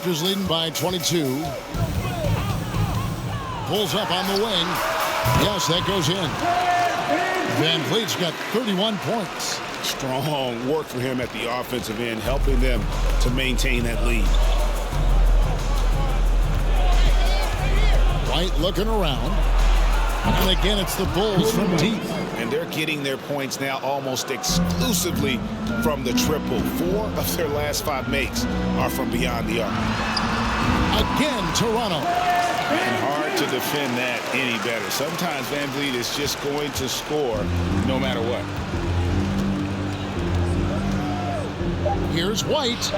Raptors leading by 22. Pulls up on the wing. Yes, that goes in. Van Vliet's got 31 points. Strong work for him at the offensive end, helping them to maintain that lead. White looking around. And again, it's the Bulls from deep. And they're getting their points now almost exclusively from the triple. 4 of their last 5 makes are from beyond the arc. Again, Toronto. And hard to defend that any better. Sometimes Van Vliet is just going to score no matter what. Here's White.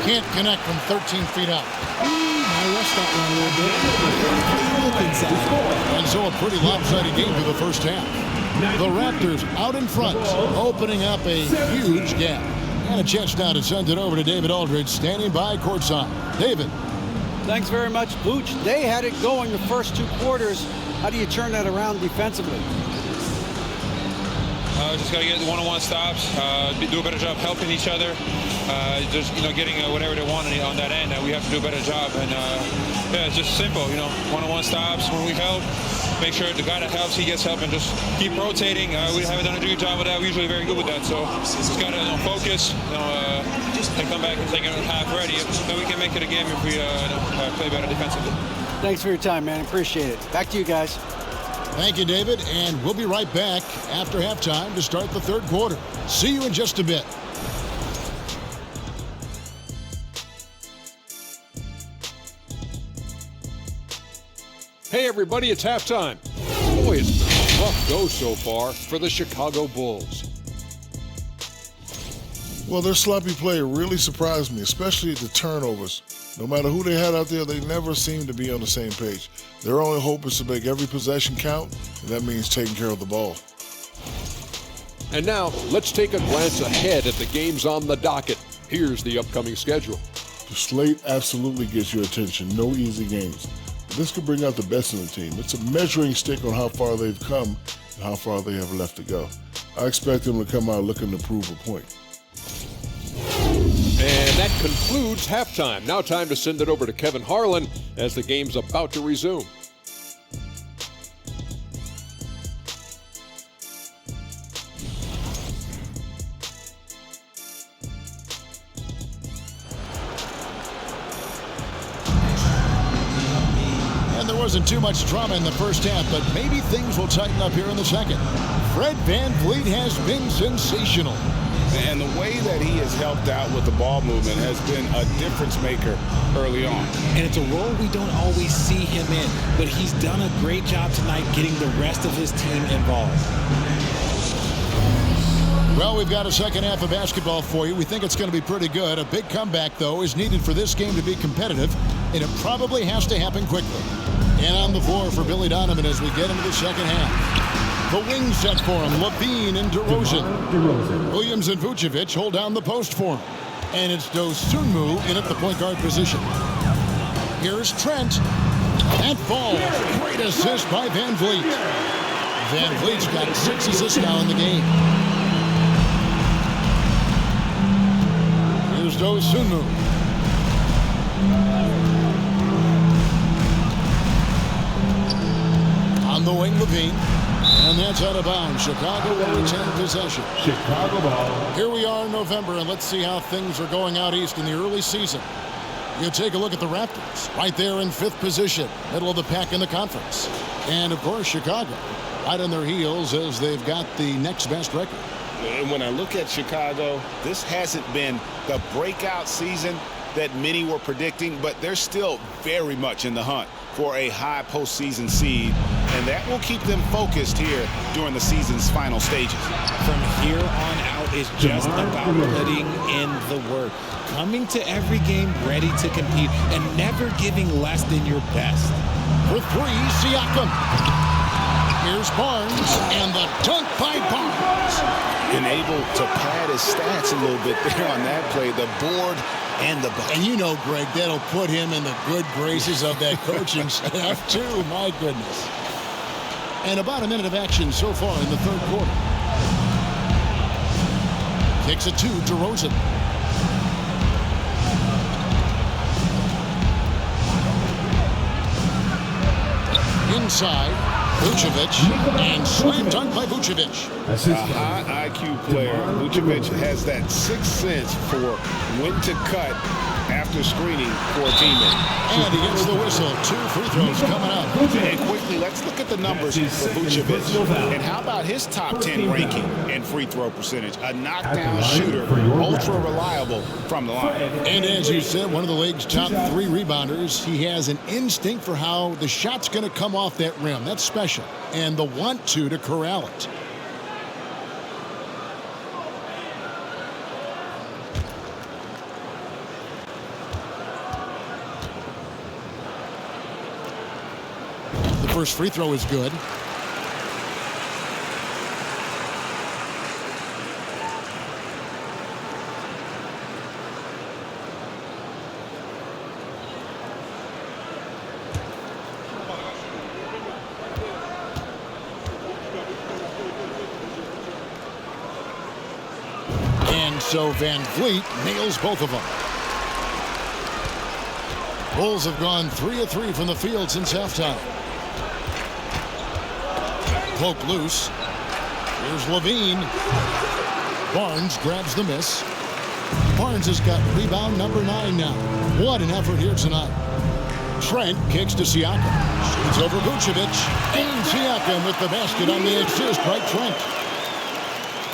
Can't connect from 13 feet out. I rushed that one a little bit. And so a pretty lopsided game for the first half. The Raptors out in front, opening up a huge gap. And a chance now to send it over to David Aldridge, standing by courtside. David. Thanks very much, Booch. They had it going the first 2 quarters. How do you turn that around defensively? Just got to get one-on-one stops, do a better job helping each other, just, getting whatever they want on that end. We have to do a better job. And, yeah, it's just simple, one-on-one stops when we help. Make sure the guy that helps, he gets help, and just keep rotating. We haven't done a good job with that. We're usually very good with that. So just got to focus, and come back and take it half ready. So we can make it a game if we play better defensively. Thanks for your time, man. Appreciate it. Back to you guys. Thank you, David. And we'll be right back after halftime to start the third quarter. See you in just a bit. Hey, everybody, it's halftime. Boy, it's been a rough go so far for the Chicago Bulls. Well, their sloppy play really surprised me, especially the turnovers. No matter who they had out there, they never seemed to be on the same page. Their only hope is to make every possession count, and that means taking care of the ball. And now, let's take a glance ahead at the games on the docket. Here's the upcoming schedule. The slate absolutely gets your attention. No easy games. This could bring out the best in the team. It's a measuring stick on how far they've come and how far they have left to go. I expect them to come out looking to prove a point. And that concludes halftime. Now time to send it over to Kevin Harlan as the game's about to resume. And there wasn't too much drama in the first half, but maybe things will tighten up here in the second. Fred VanVleet has been sensational. And the way that he has helped out with the ball movement has been a difference maker early on. And it's a role we don't always see him in, but he's done a great job tonight getting the rest of his team involved. Well, we've got a second half of basketball for you. We think it's going to be pretty good. A big comeback, though, is needed for this game to be competitive, and it probably has to happen quickly. And on the floor for Billy Donovan as we get into the second half. The wing set for him, Levine and DeRozen. Williams and Vucevic hold down the post for him. And it's Dosunmu in at the point guard position. Here's Trent. That falls. Great assist by VanVleet. VanVleet's got 6 assists now in the game. Here's Dosunmu. On the wing, Levine. And that's out of bounds. Chicago will retain possession. Chicago ball. Here we are in November, and let's see how things are going out east in the early season. You take a look at the Raptors, right there in 5th position, middle of the pack in the conference. And, of course, Chicago, right on their heels as they've got the next best record. And when I look at Chicago, this hasn't been the breakout season that many were predicting, but they're still very much in the hunt for a high postseason seed, and that will keep them focused here during the season's final stages. From here on out is just about putting in the work, coming to every game ready to compete, and never giving less than your best. For 3, Siakam. Here's Barnes, and the dunk by Barnes. And able to pad his stats a little bit there on that play, the board and the bucket. And you know, Greg, that'll put him in the good graces of that coaching staff, too. My goodness. And about a minute of action so far in the third quarter. Kicks it to DeRozen. Inside. Vucevic, and slam dunk by Vucevic. A high IQ player. Vucevic has that 6th sense for when to cut after screening for a teammate. And he gets the whistle. 2 free throws coming up. And quickly, let's look at the numbers for Vucevic. And how about his top 10 ranking and free throw percentage? A knockdown shooter, ultra reliable from the line. And as you said, one of the league's top 3 rebounders. He has an instinct for how the shot's going to come off that rim. That's special. And the want to corral it. The first free throw is good. And so VanVleet nails both of them. Bulls have gone 3 of 3 from the field since halftime. Poke loose. Here's Levine. Barnes grabs the miss. Barnes has got rebound number 9 now. What an effort here tonight. Trent kicks to Siakam. It's over Vucevic. And Siakam with the basket on the assist by Trent.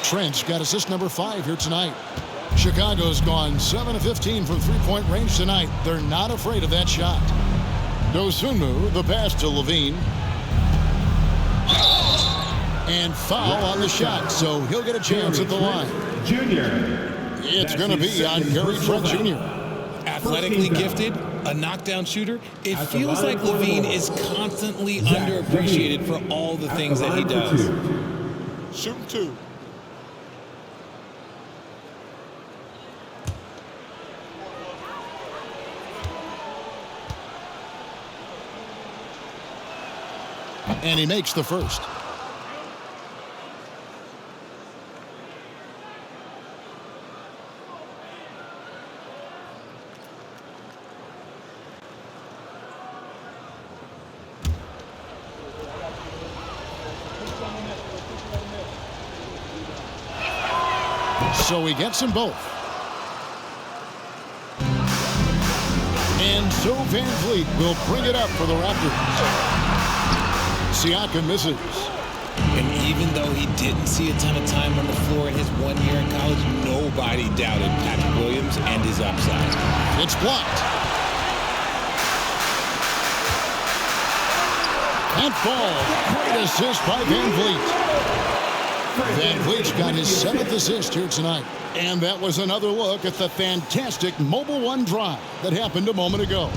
Trent's got assist number 5 here tonight. Chicago's gone 7 of 15 from three-point range tonight. They're not afraid of that shot. Dosunmu, the pass to Levine. And foul on the shot, so he'll get a chance at the line. Junior. It's going to be on Gary Trent Jr. Athletically gifted, a knockdown shooter. It feels like Levine is constantly underappreciated for all the things that he does. Shooting 2. And he makes the first. So he gets them both. And so Van Vliet will bring it up for the Raptors. Siakam misses. And even though he didn't see a ton of time on the floor in his 1 year in college, nobody doubted Patrick Williams and his upside. It's blocked. And ball. Great assist by Van Vliet. Van Vliet's got his 7th assist here tonight. And that was another look at the fantastic Mobile One drive that happened a moment ago.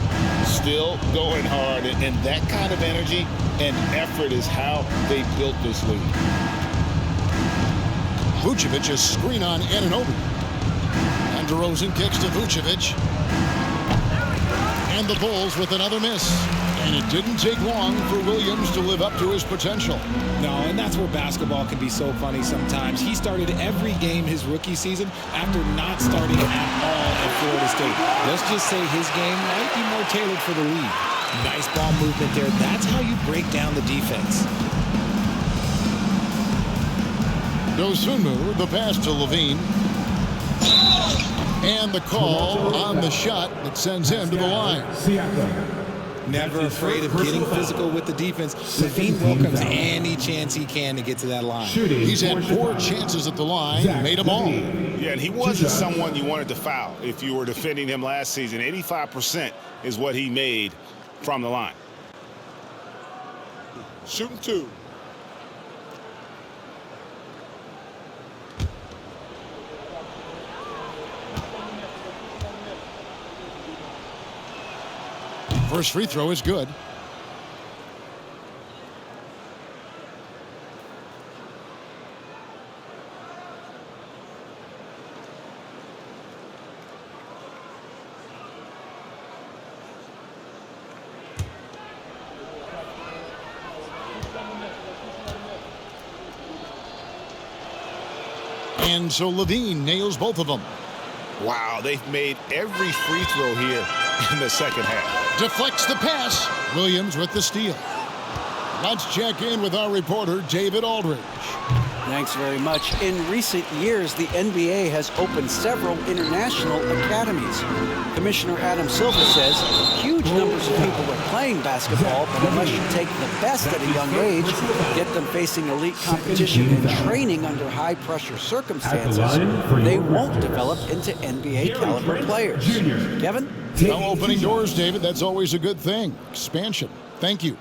Still going hard, and that kind of energy and effort is how they built this league. Vucevic is screen on Anunoby. And DeRozen kicks to Vucevic. And the Bulls with another miss. And it didn't take long for Williams to live up to his potential. No, and that's where basketball can be so funny sometimes. He started every game his rookie season after not starting at all at Florida State. Let's just say his game might be more tailored for the league. Nice ball movement there. That's how you break down the defense. Dosunmu, the pass to Levine. And the call on the shot that sends him to the line. Never afraid of getting physical with the defense. Levine welcomes any chance he can to get to that line. He's had 4 chances at the line, made them all. Yeah, and he wasn't someone you wanted to foul if you were defending him last season. 85% is what he made from the line. Shooting 2. First free throw is good. And so Levine nails both of them. Wow, they've made every free throw here in the second half. Deflects the pass. Williams with the steal. Let's check in with our reporter, David Aldridge. Thanks very much. In recent years, the NBA has opened several international academies. Commissioner Adam Silver says huge numbers of people are playing basketball, but unless you take the best at a young age, get them facing elite competition and training under high-pressure circumstances, they won't develop into NBA-caliber players. Kevin? Well, opening doors, David, that's always a good thing. Expansion. Thank you.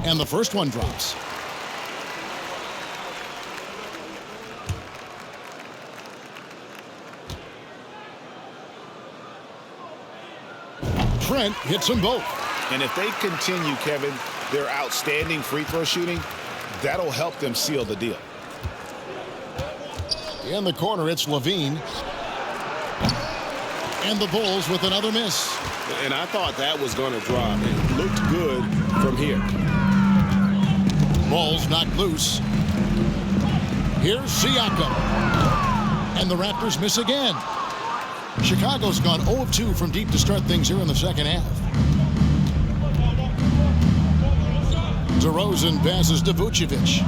And the first one drops. Trent hits them both. And if they continue, Kevin, their outstanding free throw shooting, that'll help them seal the deal. In the corner, it's Levine. And the Bulls with another miss. And I thought that was going to drop. It looked good from here. Ball's knocked loose. Here's Siakam. And the Raptors miss again. Chicago's gone 0 of 2 from deep to start things here in the second half. DeRozen passes to Vucevic.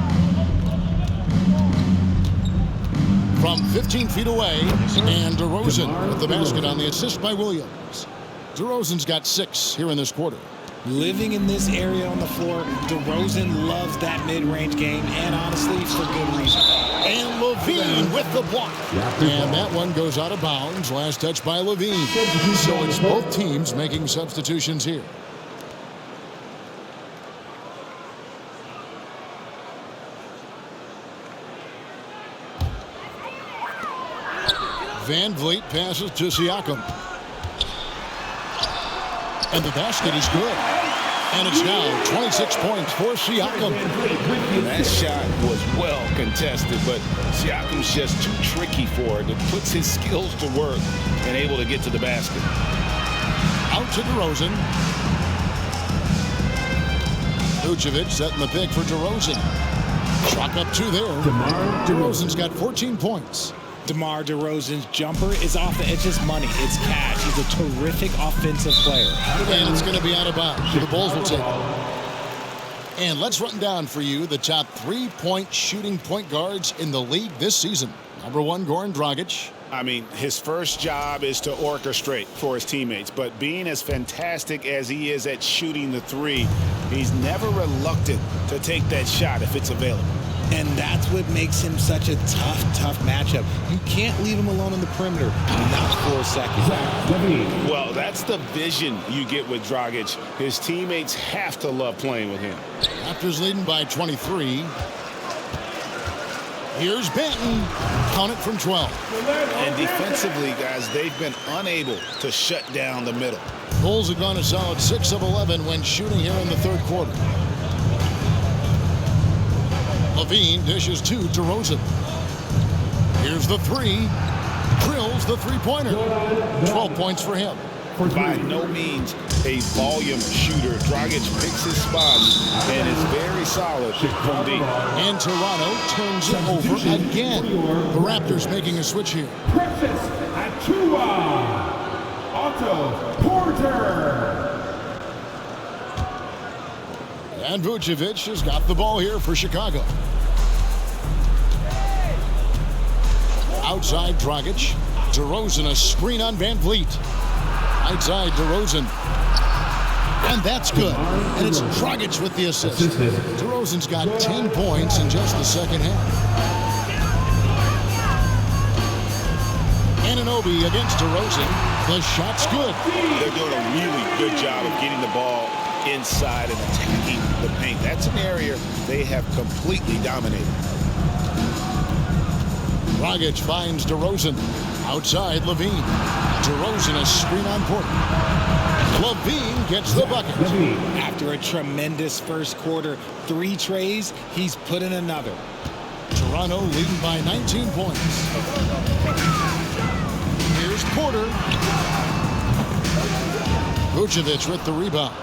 From 15 feet away, and DeRozen with the basket on the assist by Williams. DeRozen's got 6 here in this quarter. Living in this area on the floor, DeRozen loves that mid-range game, and honestly, for good reason. And Levine with the block. And that one goes out of bounds. Last touch by Levine. So it's both teams making substitutions here. Van Vliet passes to Siakam. And the basket is good. And it's now 26 points for Siakam. That shot was well contested, but Siakam's just too tricky for it. It puts his skills to work and able to get to the basket. Out to DeRozen. Vucevic setting the pick for DeRozen. Chalk up two there. DeRozen's got 14 points. DeMar DeRozan's jumper is off the edge. It's money. It's cash. He's a terrific offensive player. And it's going to be out of bounds. The Bulls will take it. And let's run down for you the top 3-point shooting point guards in the league this season. Number 1, Goran Dragic. I mean, his first job is to orchestrate for his teammates, but being as fantastic as he is at shooting the three, he's never reluctant to take that shot if it's available. And that's what makes him such a tough matchup. You can't leave him alone on the perimeter, not for a second. Well, that's the vision you get with Dragic. His teammates have to love playing with him. Raptors leading by 23. Here's Benton. Count it from 12. And defensively, guys, they've been unable to shut down the middle. Bulls have gone a solid 6 of 11 when shooting here in the third quarter. Levine dishes to DeRozen. Here's the three. Drills the three-pointer. 12 points for him. By no means a volume shooter. Dragic picks his spots and is very solid from deep. And Toronto turns it over again. The Raptors making a switch here. Precious Achiuwa. Otto Porter. And Vucevic has got the ball here for Chicago. Outside Dragic. DeRozan, a screen on Van Vliet. Outside DeRozan. And that's good. And it's Dragic with the assist. DeRozan's got 10 points in just the second half. Anunoby against DeRozan. The shot's good. They're doing a really good job of getting the ball inside and attacking the paint. That's an area they have completely dominated. Dragic finds DeRozan. Outside Levine. DeRozan a screen on Porter. Levine gets the bucket. After a tremendous first quarter, 3 trays, he's put in another. Toronto leading by 19 points. Here's Porter. Vucevic with the rebound.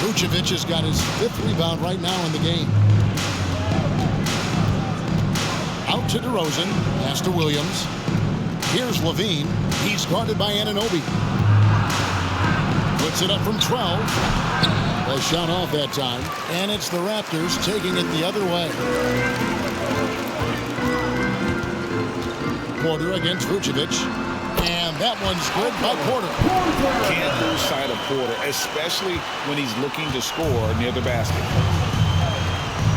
Vucevic has got his 5th rebound right now in the game. Out to DeRozan. Pass to Williams. Here's Levine. He's guarded by Anunoby. Puts it up from 12. A shot off that time. And it's the Raptors taking it the other way. Porter against Vucevic. And that one's good by Porter. Can't lose sight of Porter, especially when he's looking to score near the basket.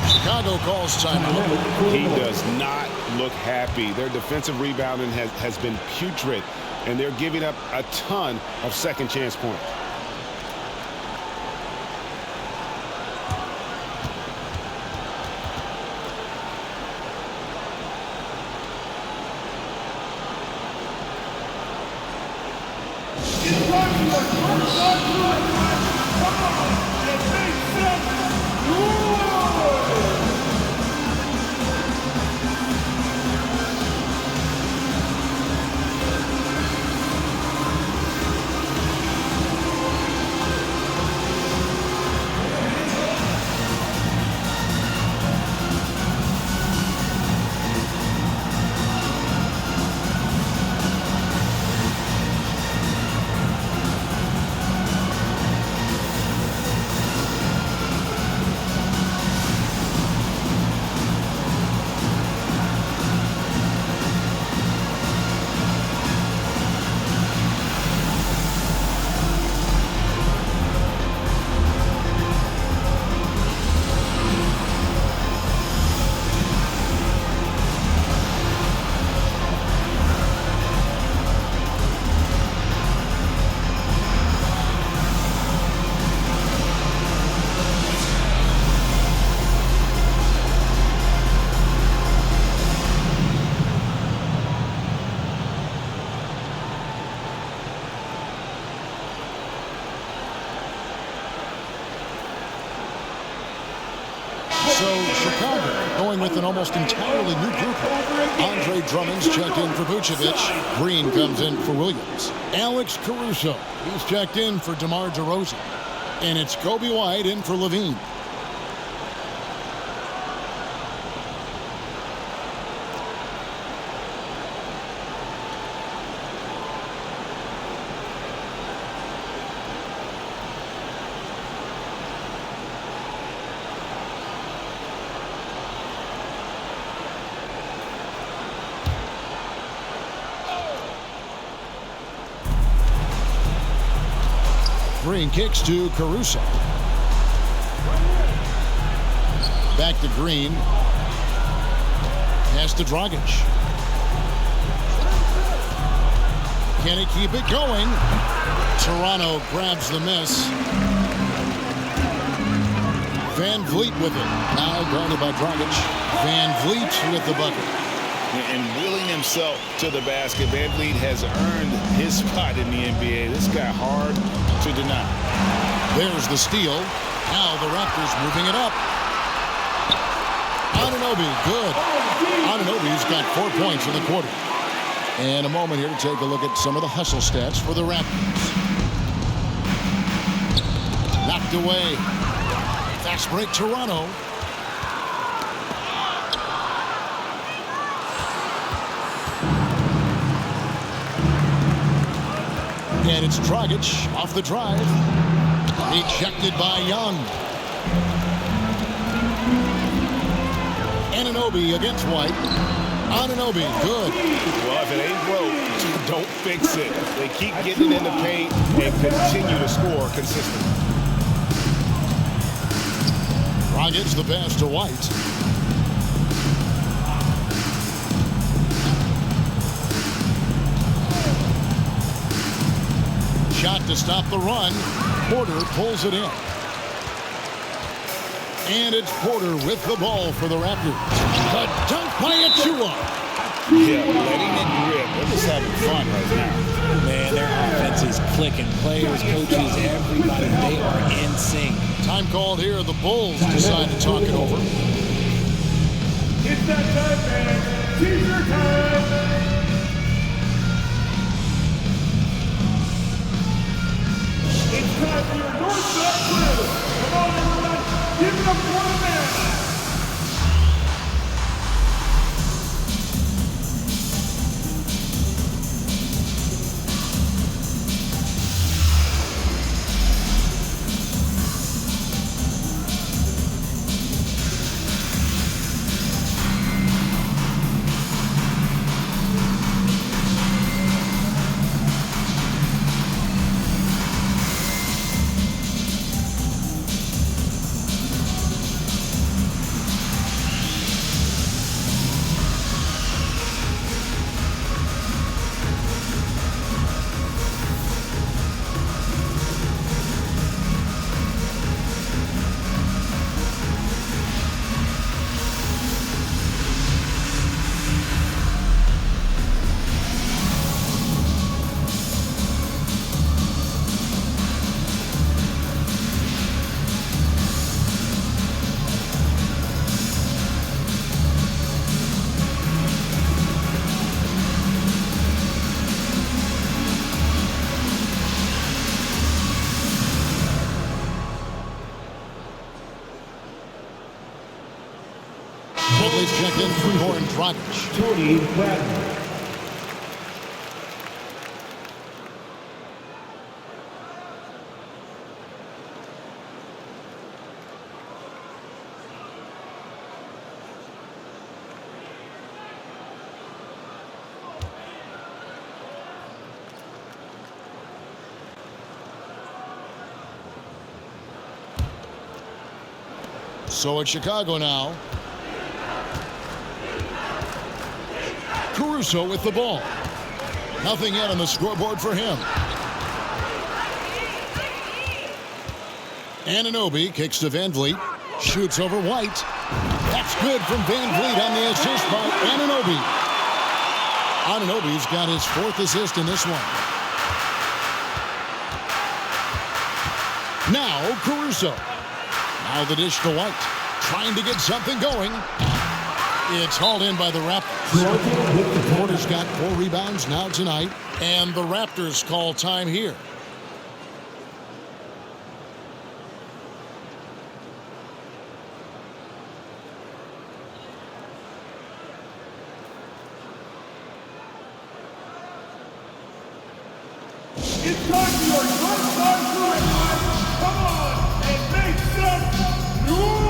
Chicago calls timeout. He does not look happy. Their defensive rebounding has been putrid, and they're giving up a ton of second chance points. So Chicago going with an almost entirely new group. Andre Drummond's checked in for Vucevic. Green comes in for Williams. Alex Caruso, he's checked in for DeMar DeRozen. And it's Kobe White in for Levine. Green kicks to Caruso. Back to Green. Pass to Dragic. Can he keep it going? Toronto grabs the miss. Van Vliet with it. Now guarded by Dragic. Van Vliet with the bucket. And wheeling himself to the basket, Van Vliet has earned his spot in the NBA. This guy hard to deny. There's the steal. Now the Raptors moving it up. Anunoby, good. Anunoby's got 4 points in the quarter. And a moment here to take a look at some of the hustle stats for the Raptors. Knocked away. Fast break Toronto. And it's Dragic off the drive. Ejected by Young. Anunoby against White. Anunoby, good. Well, if it ain't broke, don't fix it. They keep getting in the paint and continue to score consistently. Dragic the pass to White. Shot to stop the run. Porter pulls it in. And it's Porter with the ball for the Raptors. The dunk by Achua. Yeah, letting it rip. They're just having fun right now. Man, their offense is clicking. Players, coaches, everybody, they are in sync. Time called here. The Bulls decide to talk it over. It's that time, man. Teaser time. It's time for your Northside crew. Come on, everyone. Give it up for the man. Please check in for Goran Dragic. Tony Bradley. So it's Chicago now. Caruso with the ball. Nothing yet on the scoreboard for him. Anunoby kicks to Van Vliet. Shoots over White. That's good from Van Vliet on the assist by Anunoby. Anunoby's got his 4th assist in this one. Now Caruso. Now the dish to White. trying to get something going. It's hauled in by the Raptors. Porter's got 4 rebounds now tonight, and the Raptors call time here. It's time for your north-side crew, everyone. Come on and make some noise!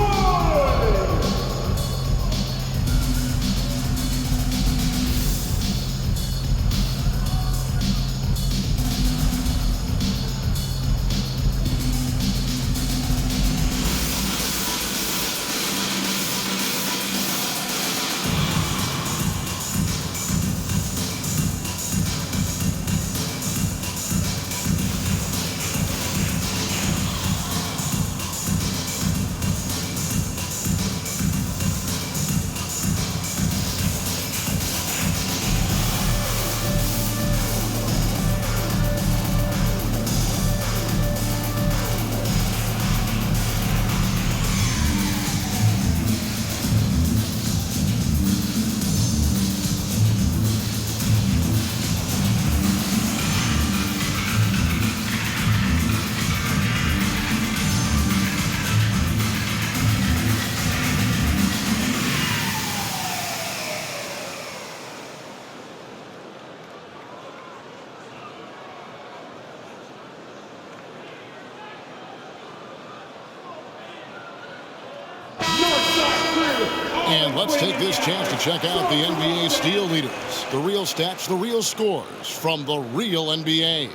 And let's take this chance to check out the NBA steal leaders. The real stats, the real scores from the real NBA.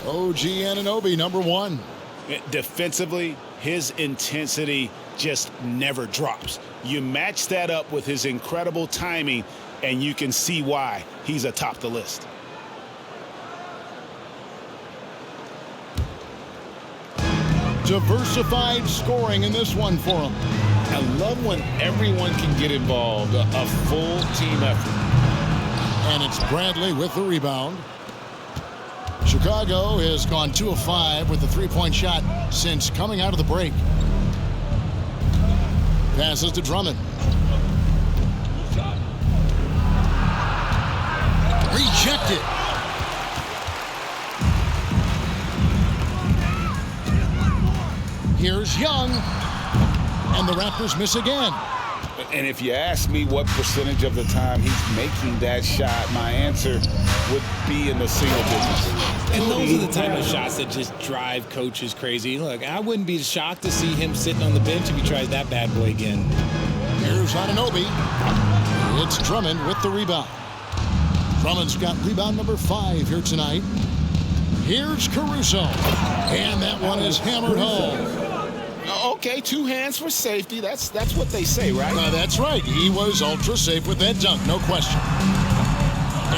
OG Anunoby, number 1. Defensively, his intensity just never drops. You match that up with his incredible timing, and you can see why he's atop the list. Diversified scoring in this one for him. I love when everyone can get involved, a full team effort. And it's Bradley with the rebound. Chicago has gone 2 of 5 with the 3-point shot since coming out of the break. Passes to Drummond. Rejected. Here's Young. And the Raptors miss again. And if you ask me what percentage of the time he's making that shot, my answer would be in the single digits. And those are the type of shots that just drive coaches crazy. Look, I wouldn't be shocked to see him sitting on the bench if he tries that bad boy again. Here's Anunoby. It's Drummond with the rebound. Drummond's got rebound number 5 here tonight. Here's Caruso. And that one is hammered home. Okay, 2 hands for safety. That's what they say, right? That's right. He was ultra safe with that dunk, no question.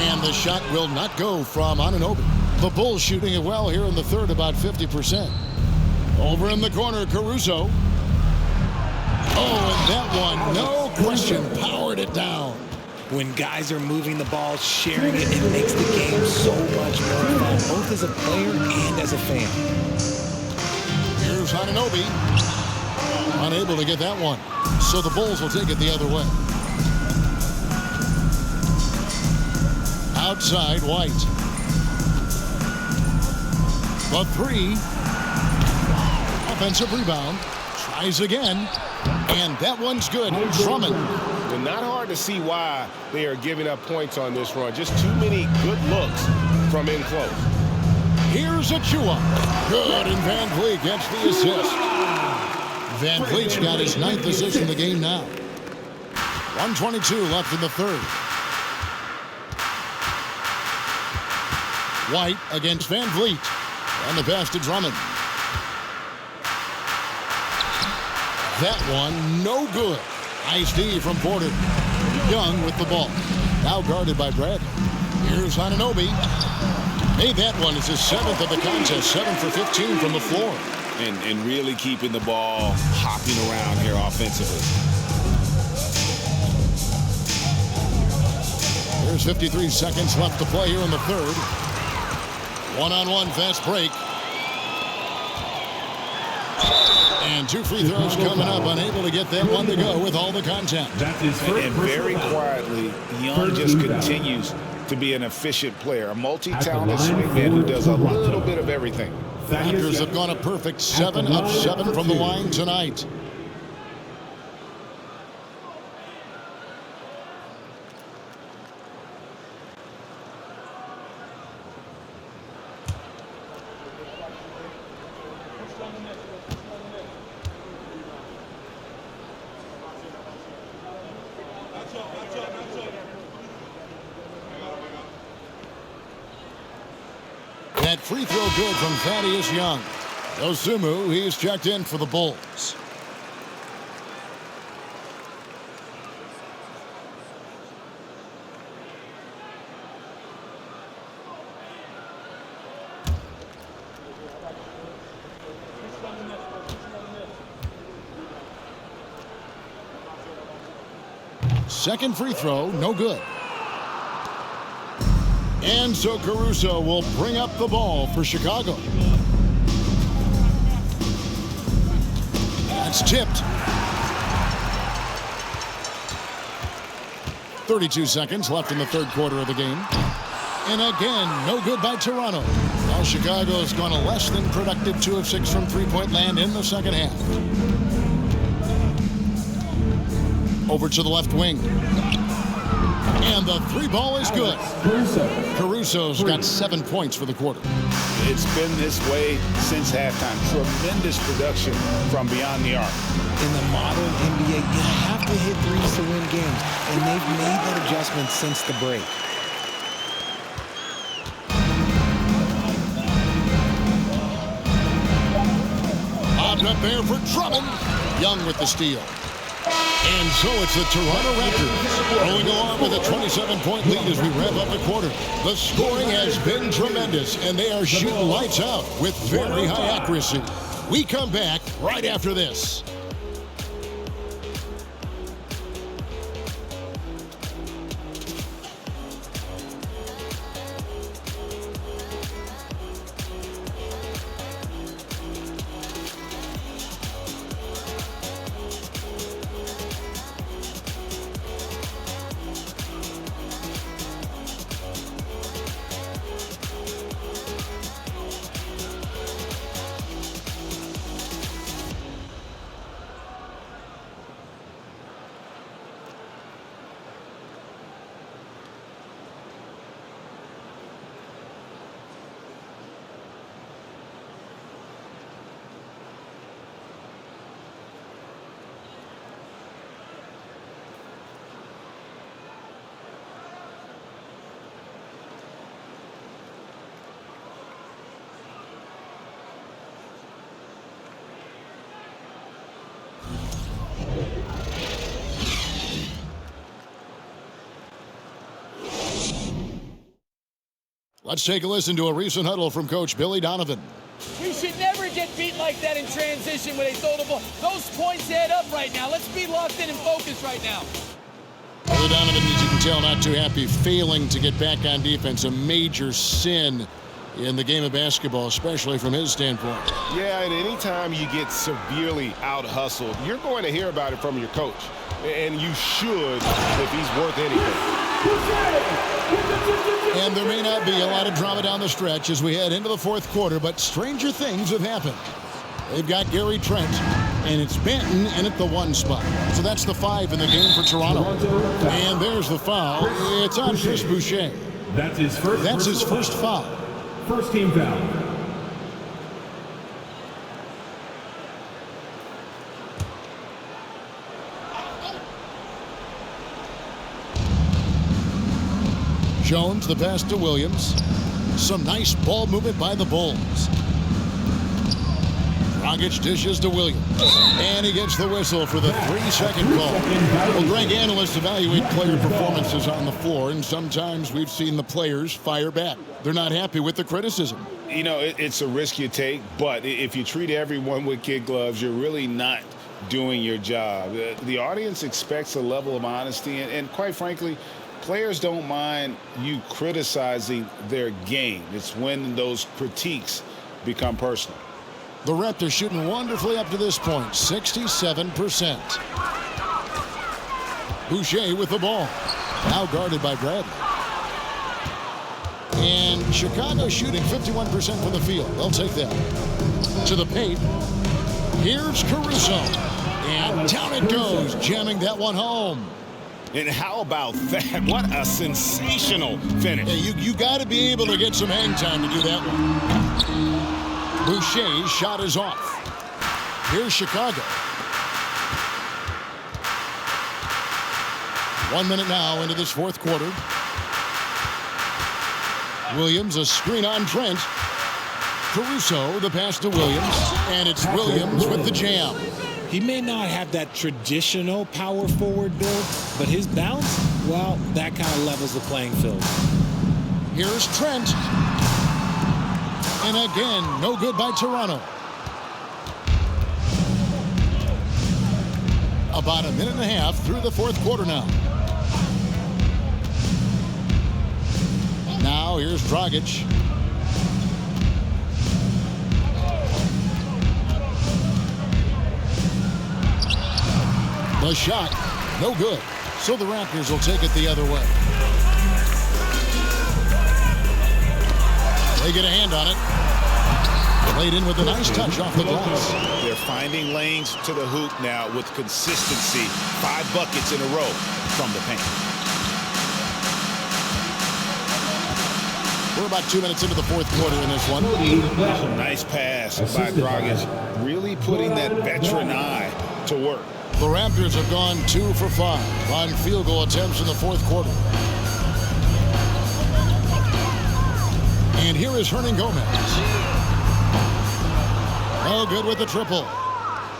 And the shot will not go from Anunoby. The Bulls shooting it well here in the third, about 50%. Over in the corner, Caruso. Oh, and that one, no question, powered it down. When guys are moving the ball, sharing it, it makes the game so much more fun, both as a player and as a fan. Here's Anunoby. Unable to get that one. So the Bulls will take it the other way. Outside, White. The 3. Offensive rebound. Tries again. And that one's good. Drummond. Well, not hard to see why they are giving up points on this run. Just too many good looks from in close. Here's Achua. Good, and Van Vliet gets the assist. Van Vliet's got his 9th assist in the game now. 1:22 left in the third. White against Van Vliet. And the pass to Drummond. That one, no good. Nice D from Porter. Young with the ball. Now guarded by Bradley. Here's Anunoby. Made that one. It's his 7th of the contest. 7 for 15 from the floor. And really keeping the ball hopping around here offensively. There's 53 seconds left to play here in the third. One-on-one fast break. And 2 free throws coming up, unable to get that one to go with all the contact. And very quietly, Young just continues to be an efficient player, a multi-talented swing man who does a little bit of everything. Raptors have gone a perfect 7 of 7 from the line tonight. That free throw good from Thaddeus Young. Osumu, he's checked in for the Bulls. Second free throw, no good. And so Caruso will bring up the ball for Chicago. That's tipped. 32 seconds left in the third quarter of the game. And again, no good by Toronto. Now Chicago's gone a less than productive 2 of 6 from three-point land in the second half. Over to the left wing. And the three ball is good. Caruso's got 7 points for the quarter. It's been this way since halftime. Tremendous production from beyond the arc. In the modern NBA, you have to hit threes to win games, and they've made that adjustment since the break. Popped up there for Drummond. Young with the steal. And so it's the Toronto Raptors rolling along with a 27-point lead as we wrap up the quarter. The scoring has been tremendous, and they are shooting lights out with very high accuracy. We come back right after this. Let's take a listen to a recent huddle from Coach Billy Donovan. We should never get beat like that in transition when they throw the ball. Those points add up right now. Let's be locked in and focused right now. Billy Donovan, as you can tell, not too happy, failing to get back on defense. A major sin in the game of basketball, especially from his standpoint. Yeah, and anytime you get severely out-hustled, you're going to hear about it from your coach. And you should if he's worth anything. And there may not be a lot of drama down the stretch as we head into the fourth quarter, but stranger things have happened. They've got Gary Trent, and it's Benton in at the 1 spot. So that's the 5 in the game for Toronto. And there's the foul. It's on Chris Boucher. That's his first foul. First team foul. Jones, the pass to Williams. Some nice ball movement by the Bulls. Dragic dishes to Williams. And he gets the whistle for the 3-second call. Well, Greg, analysts evaluate player performances on the floor, and sometimes we've seen the players fire back. They're not happy with the criticism. You know, it's a risk you take, but if you treat everyone with kid gloves, you're really not doing your job. The audience expects a level of honesty, and quite frankly, players don't mind you criticizing their game. It's when those critiques become personal. The Raptors shooting wonderfully up to this point, 67%. Boucher with the ball. Now guarded by Bradley. And Chicago shooting 51% from the field. They'll take that. To the paint. Here's Caruso. And down it goes, jamming that one home. And how about that? What a sensational finish. Yeah, you got to be able to get some hang time to do that one. Boucher's shot is off. Here's Chicago. 1 minute now into this fourth quarter. Williams, a screen on Trent. Caruso, the pass to Williams. And it's Williams with the jam. He may not have that traditional power forward build, but his bounce, well, that kind of levels the playing field. Here's Trent. And again, no good by Toronto. About a minute and a half through the fourth quarter now. Now here's Dragic. The shot, no good. So the Raptors will take it the other way. They get a hand on it. Laid in with a nice touch off the glass. They're finding lanes to the hoop now with consistency. 5 buckets in a row from the paint. We're about 2 minutes into the fourth quarter in this one. Nice pass by Dragic. Really putting that veteran eye to work. The Raptors have gone 2 for 5 on field goal attempts in the fourth quarter. And here is Hernan Gomez. Oh, good with the triple.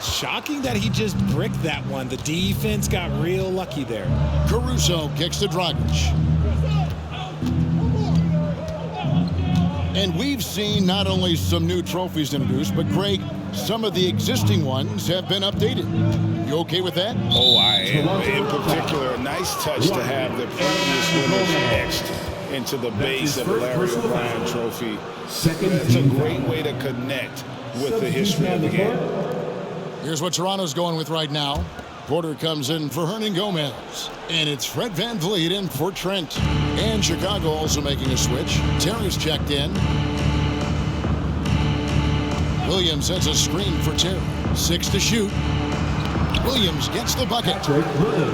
Shocking that he just bricked that one. The defense got real lucky there. Caruso kicks to Dragic. And we've seen not only some new trophies introduced, but Greg, some of the existing ones have been updated. You okay with that? Oh, I am. In particular, a nice touch to have the previous winners etched into the base of the Larry O'Brien trophy. It's a great way to connect with the history of the game. Here's what Toronto's going with right now. Porter comes in for Hernan Gomez. And it's Fred VanVleet in for Trent. And Chicago also making a switch. Terry's checked in. Williams sets a screen for Terry. 6 to shoot. Williams gets the bucket.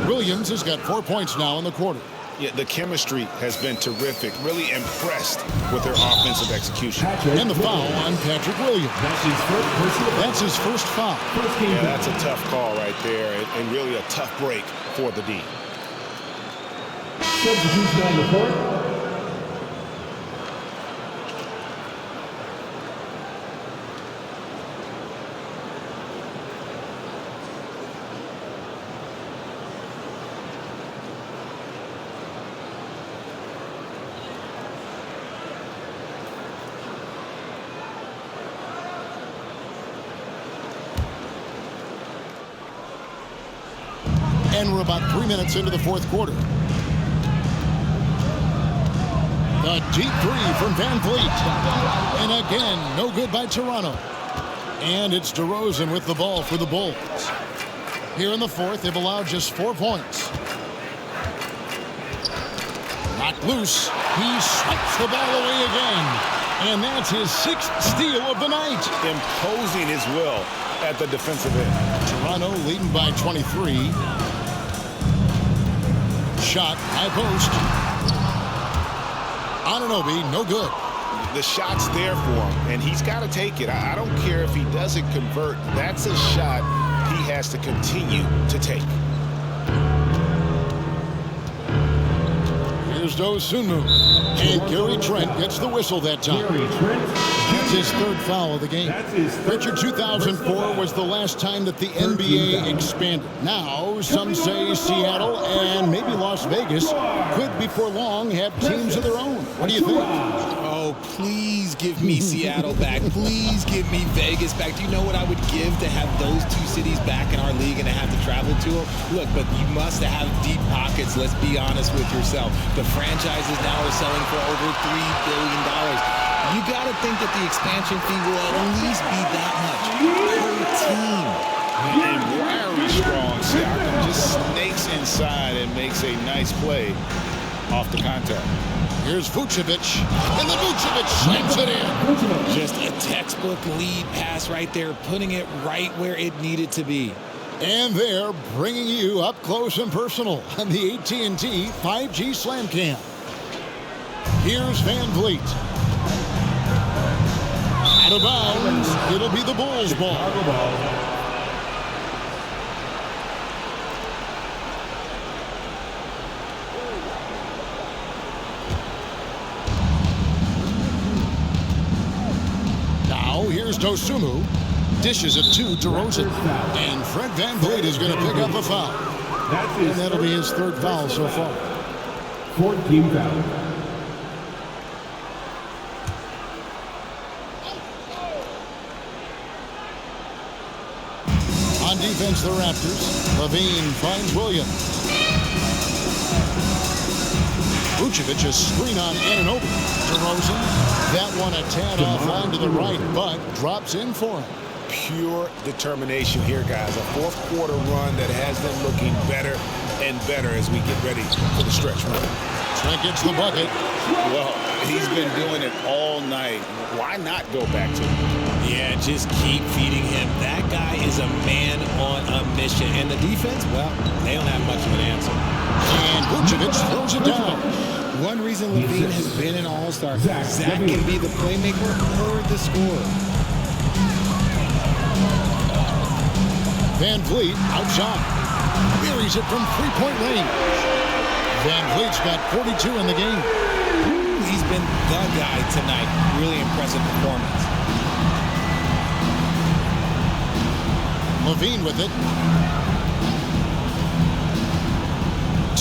Williams has got 4 points now in the quarter. Yeah, the chemistry has been terrific. Really impressed with their offensive execution. And the foul on Patrick Williams. That's his first foul. Yeah, that's a tough call right there, and really a tough break for the D. Substitution on the court. And we're about 3 minutes into the fourth quarter. The deep three from VanVleet. And again, no good by Toronto. And it's DeRozen with the ball for the Bulls. Here in the fourth, they've allowed just 4 points. Knocked loose. He swipes the ball away again. And that's his 6th steal of the night. Imposing his will at the defensive end. Toronto leading by 23. Shot, high post. Anunoby, no good. The shot's there for him, and he's got to take it. I don't care if he doesn't convert. That's a shot he has to continue to take. Here's Dosunmu. And Gary Trent gets the whistle that time. That's his 3rd foul of the game. Richard, 2004 was the last time that the NBA expanded. Now, some say Seattle and maybe Las Vegas could, before long, have teams of their own. What do you think? Oh, oh, please give me Seattle back. Please give me Vegas back. Do you know what I would give to have those two cities back in our league and to have to travel to them? Look, but you must have deep pockets. Let's be honest with yourself. The franchises now are selling for over $3 billion. You got to think that the expansion fee will at least be that much per team. And wiry strong. Siakam just snakes inside and makes a nice play off the contact. Here's Vucevic, and then Vucevic slams it in. Just a textbook lead pass right there, putting it right where it needed to be. And they're bringing you up close and personal on the AT&T 5G Slam Cam. Here's Van Vliet. Out of bounds. It'll be the Bulls ball. Here's Dosunmu, dishes it to DeRozen, and Fred Van Vliet is going to pick up a foul. And that'll be his third foul so far. 14 foul. On defense, the Raptors. Levine finds Williams. Vucevic, a screen on Anunoby. DeRozen, that one a tad offline to the right, but drops in for him. Pure determination here, guys. A fourth quarter run that has them looking better and better as we get ready for the stretch run. Trent gets the bucket. Well, he's been doing it all night. Why not go back to him? Yeah, just keep feeding him. That guy is a man on a mission. And the defense, well, they don't have much of an answer. And Vucevic throws it down. One reason Levine has been an all-star, Zach can be the playmaker or the scorer. Van Vliet outside. Buries it from three-point range. Van Vliet's got 42 in the game. He's been the guy tonight. Really impressive performance. Levine with it.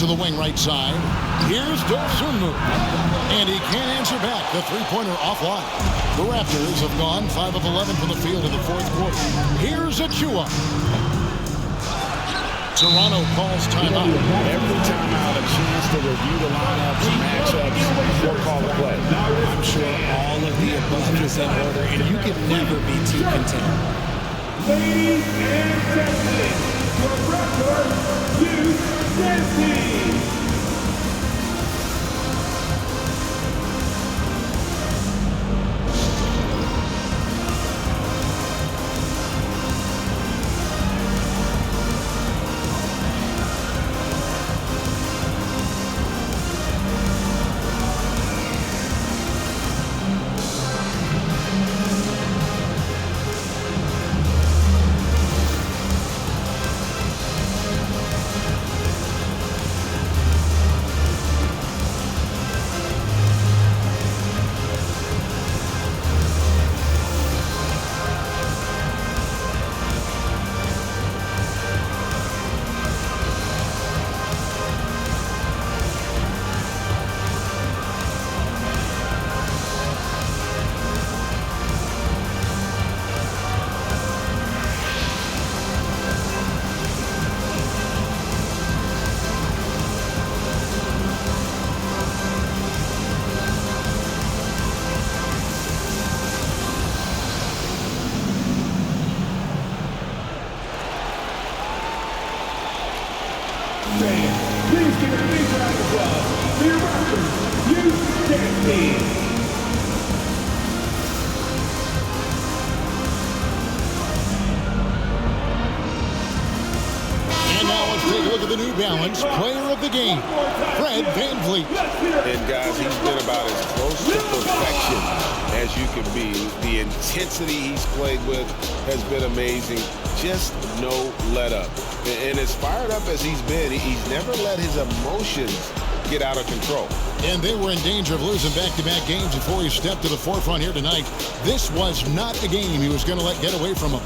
To the wing right side. Here's Dosunmu. And he can't answer back. The three-pointer offline. The Raptors have gone 5 of 11 from the field in the fourth quarter. Here's Achua. Toronto calls timeout. Every timeout, a chance to review the lineups, matchups, or call a play. I'm sure all of the above is in order, and you can never be too content. Ladies and gentlemen, your Raptors Youth Dance Team. Please give a big round of applause for your Raptors Youth Dance Team. And now let's take a look at the New Balance Player of the Game, Fred Van Vliet. And guys, he's been about as close to perfection as you can be. The intensity he's played with has been amazing. Just no let up. And as fired up as he's been, he's never let his emotions get out of control. And they were in danger of losing back-to-back games before he stepped to the forefront here tonight. This was not the game he was going to let get away from him.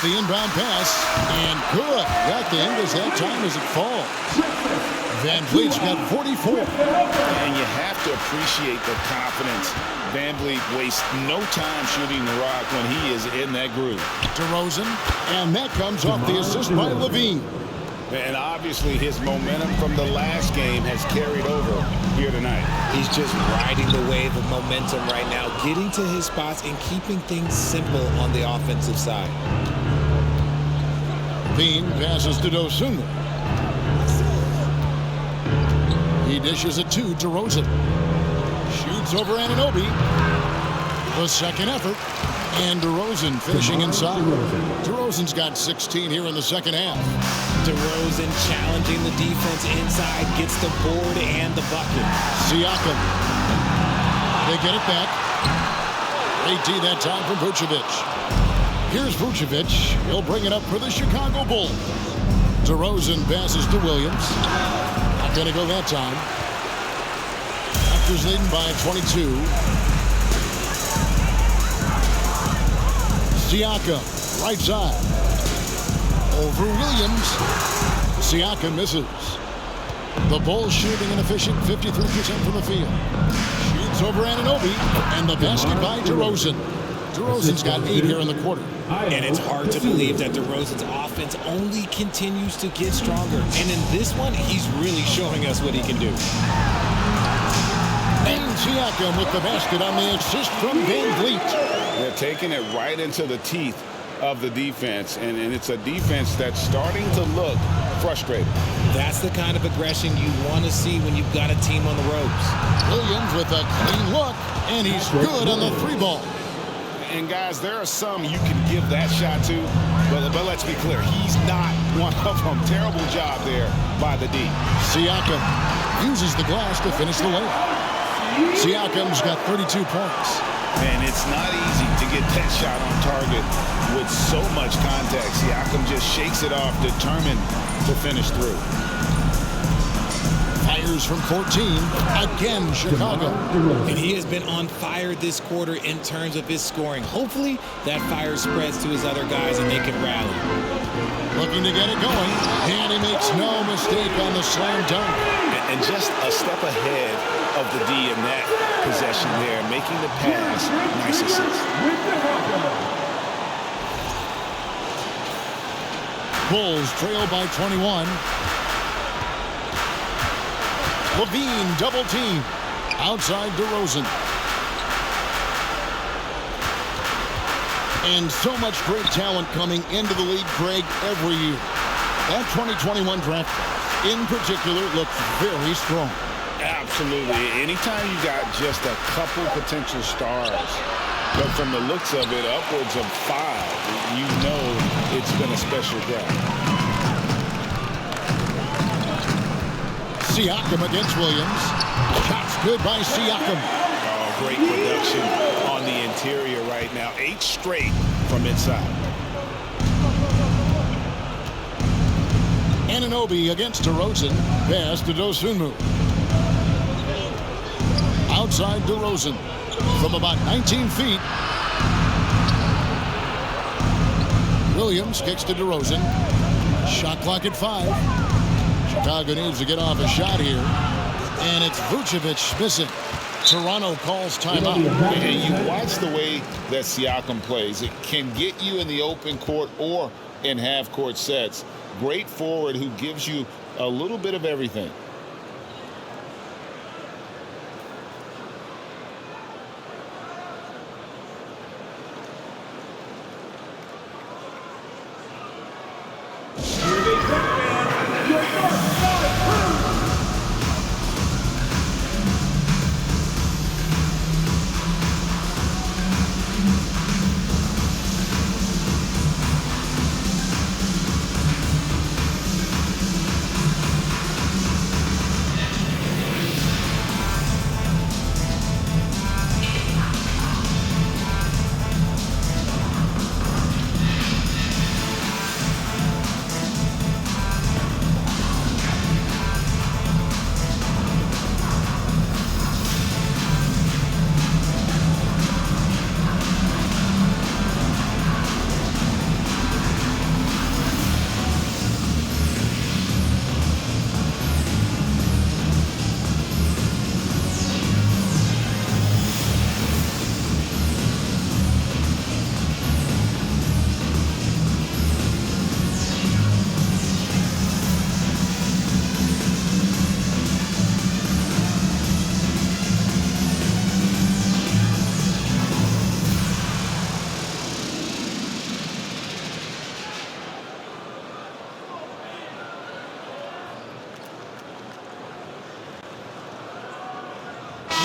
the inbound pass, and good. Got the Ingles that time as it falls. Van Vliet's got 44. And you have to appreciate the confidence. Van Vliet wastes no time shooting the rock when he is in that groove. DeRozen, and that comes off the assist by Levine. And obviously his momentum from the last game has carried over here tonight. He's just riding the wave of momentum right now, getting to his spots and keeping things simple on the offensive side. Bean passes to Dosunmu. He dishes it to DeRozen. Shoots over Anunoby. The second effort. And DeRozen finishing inside. DeRozen's got 16 here in the second half. DeRozen challenging the defense inside, gets the board and the bucket. Siakam. They get it back. 18 that time from Vucevic. Here's Vucevic. He'll bring it up for the Chicago Bulls. DeRozen passes to Williams. Not going to go that time. Raptors leading by 22. Siakam, right side. Over Williams. Siakam misses. The Bulls shooting an efficient 53% from the field. Shoots over Anunoby, and the basket by DeRozen. DeRozen's got 8 here in the quarter. And it's hard to believe that DeRozen's offense only continues to get stronger. And in this one, he's really showing us what he can do. And Siakam with the basket on the assist from Van Vliet. They're taking it right into the teeth of the defense, and it's a defense that's starting to look frustrated. That's the kind of aggression you want to see when you've got a team on the ropes. Williams with a clean look, and he's good on the 3-ball. And guys, there are some you can give that shot to, but let's be clear, he's not one of them. Terrible job there by the D. Siakam uses the glass to finish the layup. Siakam's got 32 points. And it's not easy to get that shot on target with so much contact. Siakam just shakes it off, determined to finish through. Fires from 14. Again, Chicago. And he has been on fire this quarter in terms of his scoring. Hopefully, that fire spreads to his other guys and they can rally. Looking to get it going. And he makes no mistake on the slam dunk. And just a step ahead of the D in that possession there, making the pass. Nice assist. Bulls trail by 21. Levine double team. Outside DeRozen. And so much great talent coming into the league, Craig, every year. That 2021 draft class, in particular, looks very strong. Absolutely. Anytime you got just a couple potential stars, but from the looks of it, upwards of 5, you know it's been a special draft. Siakam against Williams. Shots good by Siakam. Oh, great production on the interior right now. 8 straight from inside. Anunoby against DeRozen. Pass to Dosunmu. Outside DeRozen from about 19 feet. Williams kicks to DeRozen. Shot clock at 5. Chicago needs to get off a shot here. And it's Vucevic missing. Toronto calls timeout. And you watch the way that Siakam plays. It can get you in the open court or in half-court sets. Great forward who gives you a little bit of everything.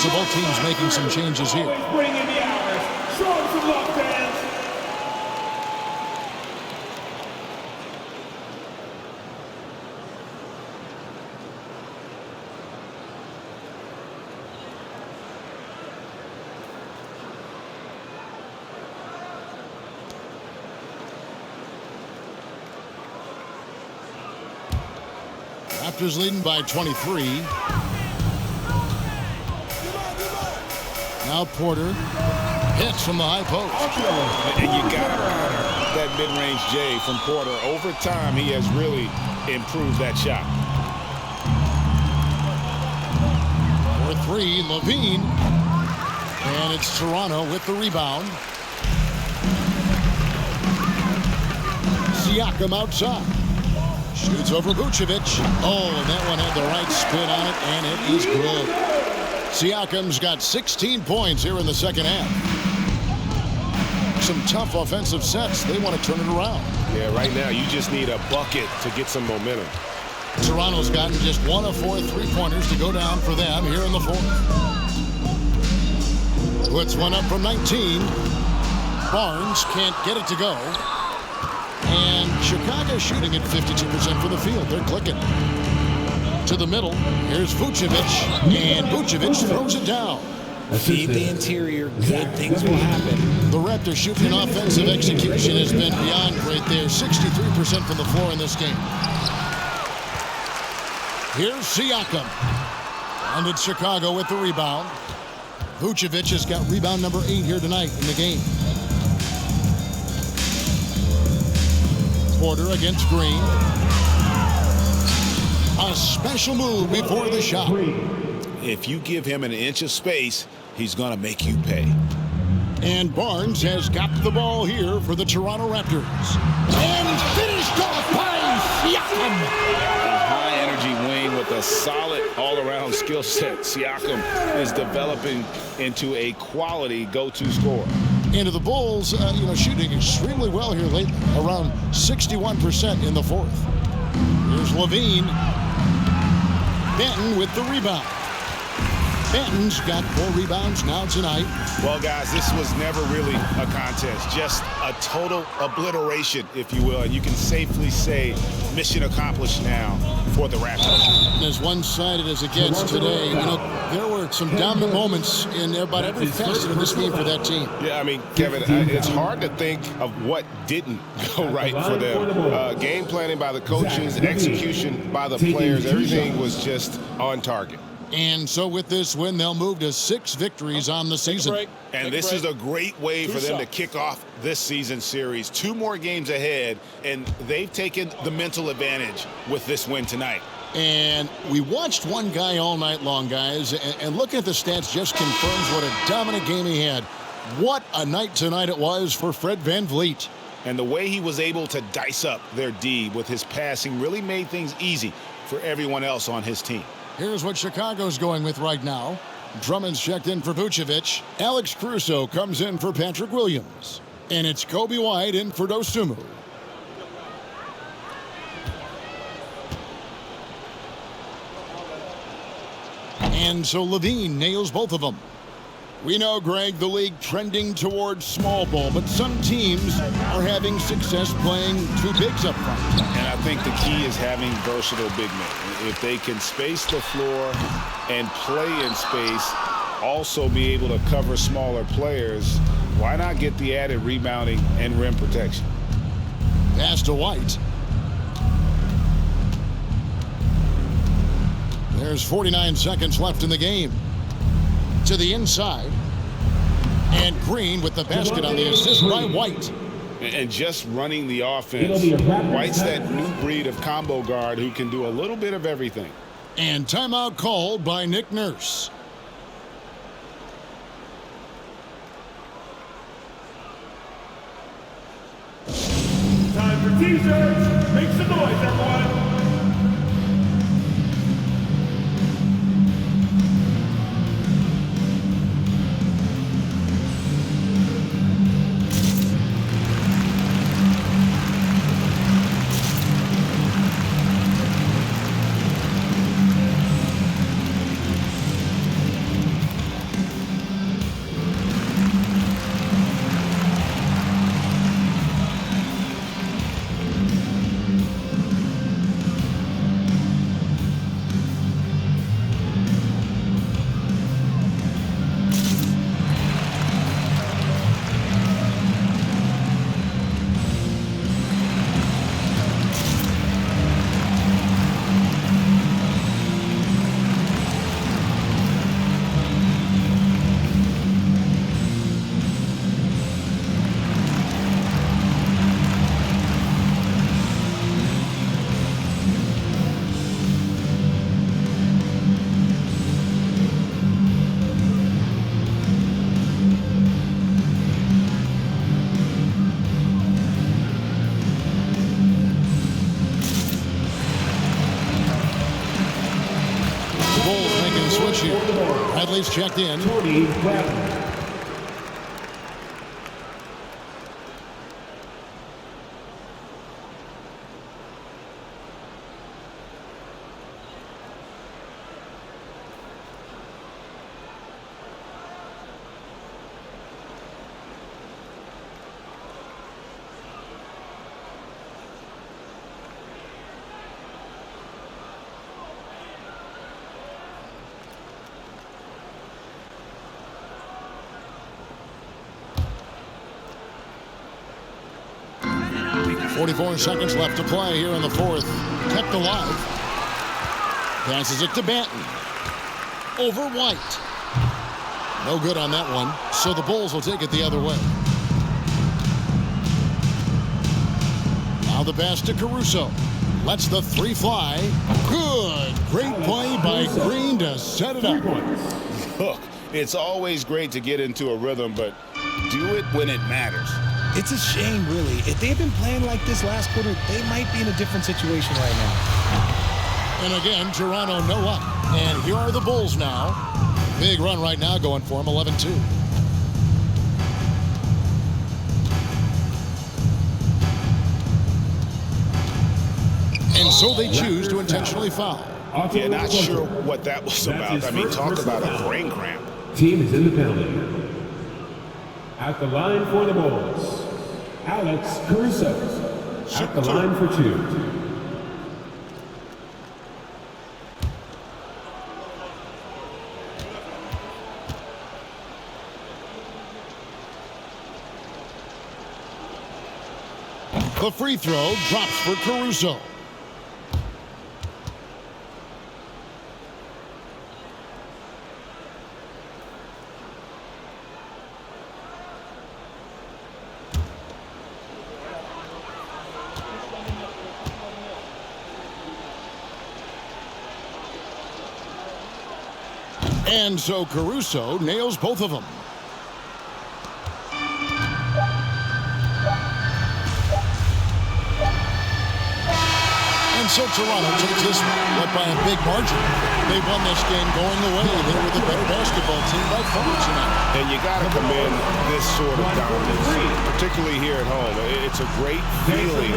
So both teams making some changes here. Bring in the hours. Show them some love, fans. Raptors leading by 23. Now Porter hits from the high post. And you got to honor that mid-range J from Porter. Over time, he has really improved that shot. For three, Levine. And it's Toronto with the rebound. Siakam outside. Shoots over Vucevic. Oh, and that one had the right spin on it, and it is good. Siakam's got 16 points here in the second half. Some tough offensive sets. They want to turn it around. Yeah, right now you just need a bucket to get some momentum. Toronto's gotten just 1 of 4 three-pointers to go down for them here in the fourth. Puts one up from 19. Barnes can't get it to go. And Chicago shooting at 52% from the field. They're clicking. To the middle. Here's Vucevic. And Vucevic throws it down. Feed the interior. Good things will happen. The Raptors shooting offensive execution has been beyond great there. 63% from the floor in this game. Here's Siakam. And it's Chicago with the rebound. Vucevic has got rebound number 8 here tonight in the game. Porter against Green. A special move before the shot. If you give him an inch of space, he's going to make you pay. And Barnes has got the ball here for the Toronto Raptors. And finished off by Siakam. A high-energy wing with a solid all-around skill set. Siakam is developing into a quality go-to scorer. Into the Bulls, shooting extremely well here late, around 61% in the fourth. Here's Levine. Benton with the rebound. Benton's got 4 rebounds now tonight. Well, guys, this was never really a contest. Just a total obliteration, if you will. And you can safely say mission accomplished now for the Raptors. As one-sided as it gets today, there were some dominant moments in about every facet of this game for that team. Yeah, I mean, Kevin, it's hard to think of what didn't go right for them. Game planning by the coaches, execution by the players, everything was just on target. And so with this win, they'll move to 6 victories on the season. And this is a great way for them to kick off this season series. 2 more games ahead, and they've taken the mental advantage with this win tonight. And we watched one guy all night long, guys, and looking at the stats just confirms what a dominant game he had. What a night tonight it was for Fred VanVleet. And the way he was able to dice up their D with his passing really made things easy for everyone else on his team. Here's what Chicago's going with right now. Drummond's checked in for Vucevic. Alex Caruso comes in for Patrick Williams. And it's Kobe White in for Dosunmu. And so Levine nails both of them. We know, Greg, the league trending towards small ball, but some teams are having success playing 2 bigs up front. And I think the key is having versatile big men. If they can space the floor and play in space, also be able to cover smaller players, why not get the added rebounding and rim protection? Pass to White. There's 49 seconds left in the game. To the inside. And Green with the basket on the assist by White. And just running the offense. White's that new breed of combo guard who can do a little bit of everything. And timeout called by Nick Nurse. Time for T-shirts. Make some noise, everyone. switch here. Bradley's checked in. .44 seconds left to play here in the fourth. Kept alive. Passes it to Banton. Over White. No good on that one, so the Bulls will take it the other way. Now the pass to Caruso. Lets the three fly. Good. Great play by Green to set it up. Look, it's always great to get into a rhythm, but do it when it matters. It's a shame, really. If they had been playing like this last quarter, they might be in a different situation right now. And again, Toronto no up. And here are the Bulls now. Big run right now going for them, 11-2. And so they choose to intentionally foul. Yeah, not sure what that was about. I mean, talk about a brain cramp. Team is in the penalty. At the line for the Bulls, Alex Caruso. At the line for two. The free throw drops for Caruso. And so Caruso nails both of them. And so Toronto takes this one, but by a big margin. They won this game going away. They were the better basketball team by far tonight. And you got to commend this sort of dominance, particularly here at home. It's a great feeling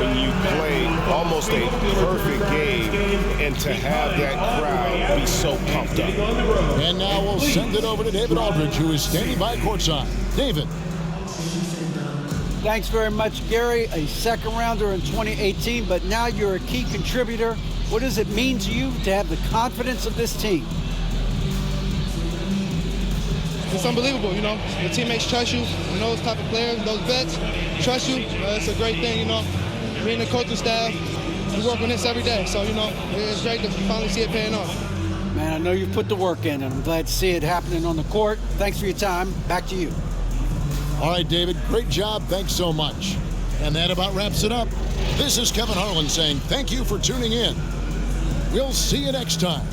when you play almost a perfect game and to have that crowd be so pumped up. And now we'll send it over to David Aldridge, who is standing by courtside. David. Thanks very much, Gary. A second rounder in 2018, but now you're a key contributor. What does it mean to you to have the confidence of this team? It's unbelievable, you know. Your teammates trust you, and those type of players, those vets, trust you. It's a great thing, you know. Me and the coaching staff, we work on this every day, so, you know, it's great to finally see it paying off. Man, I know you've put the work in, and I'm glad to see it happening on the court. Thanks for your time. Back to you. All right, David, great job. Thanks so much. And that about wraps it up. This is Kevin Harlan saying thank you for tuning in. We'll see you next time.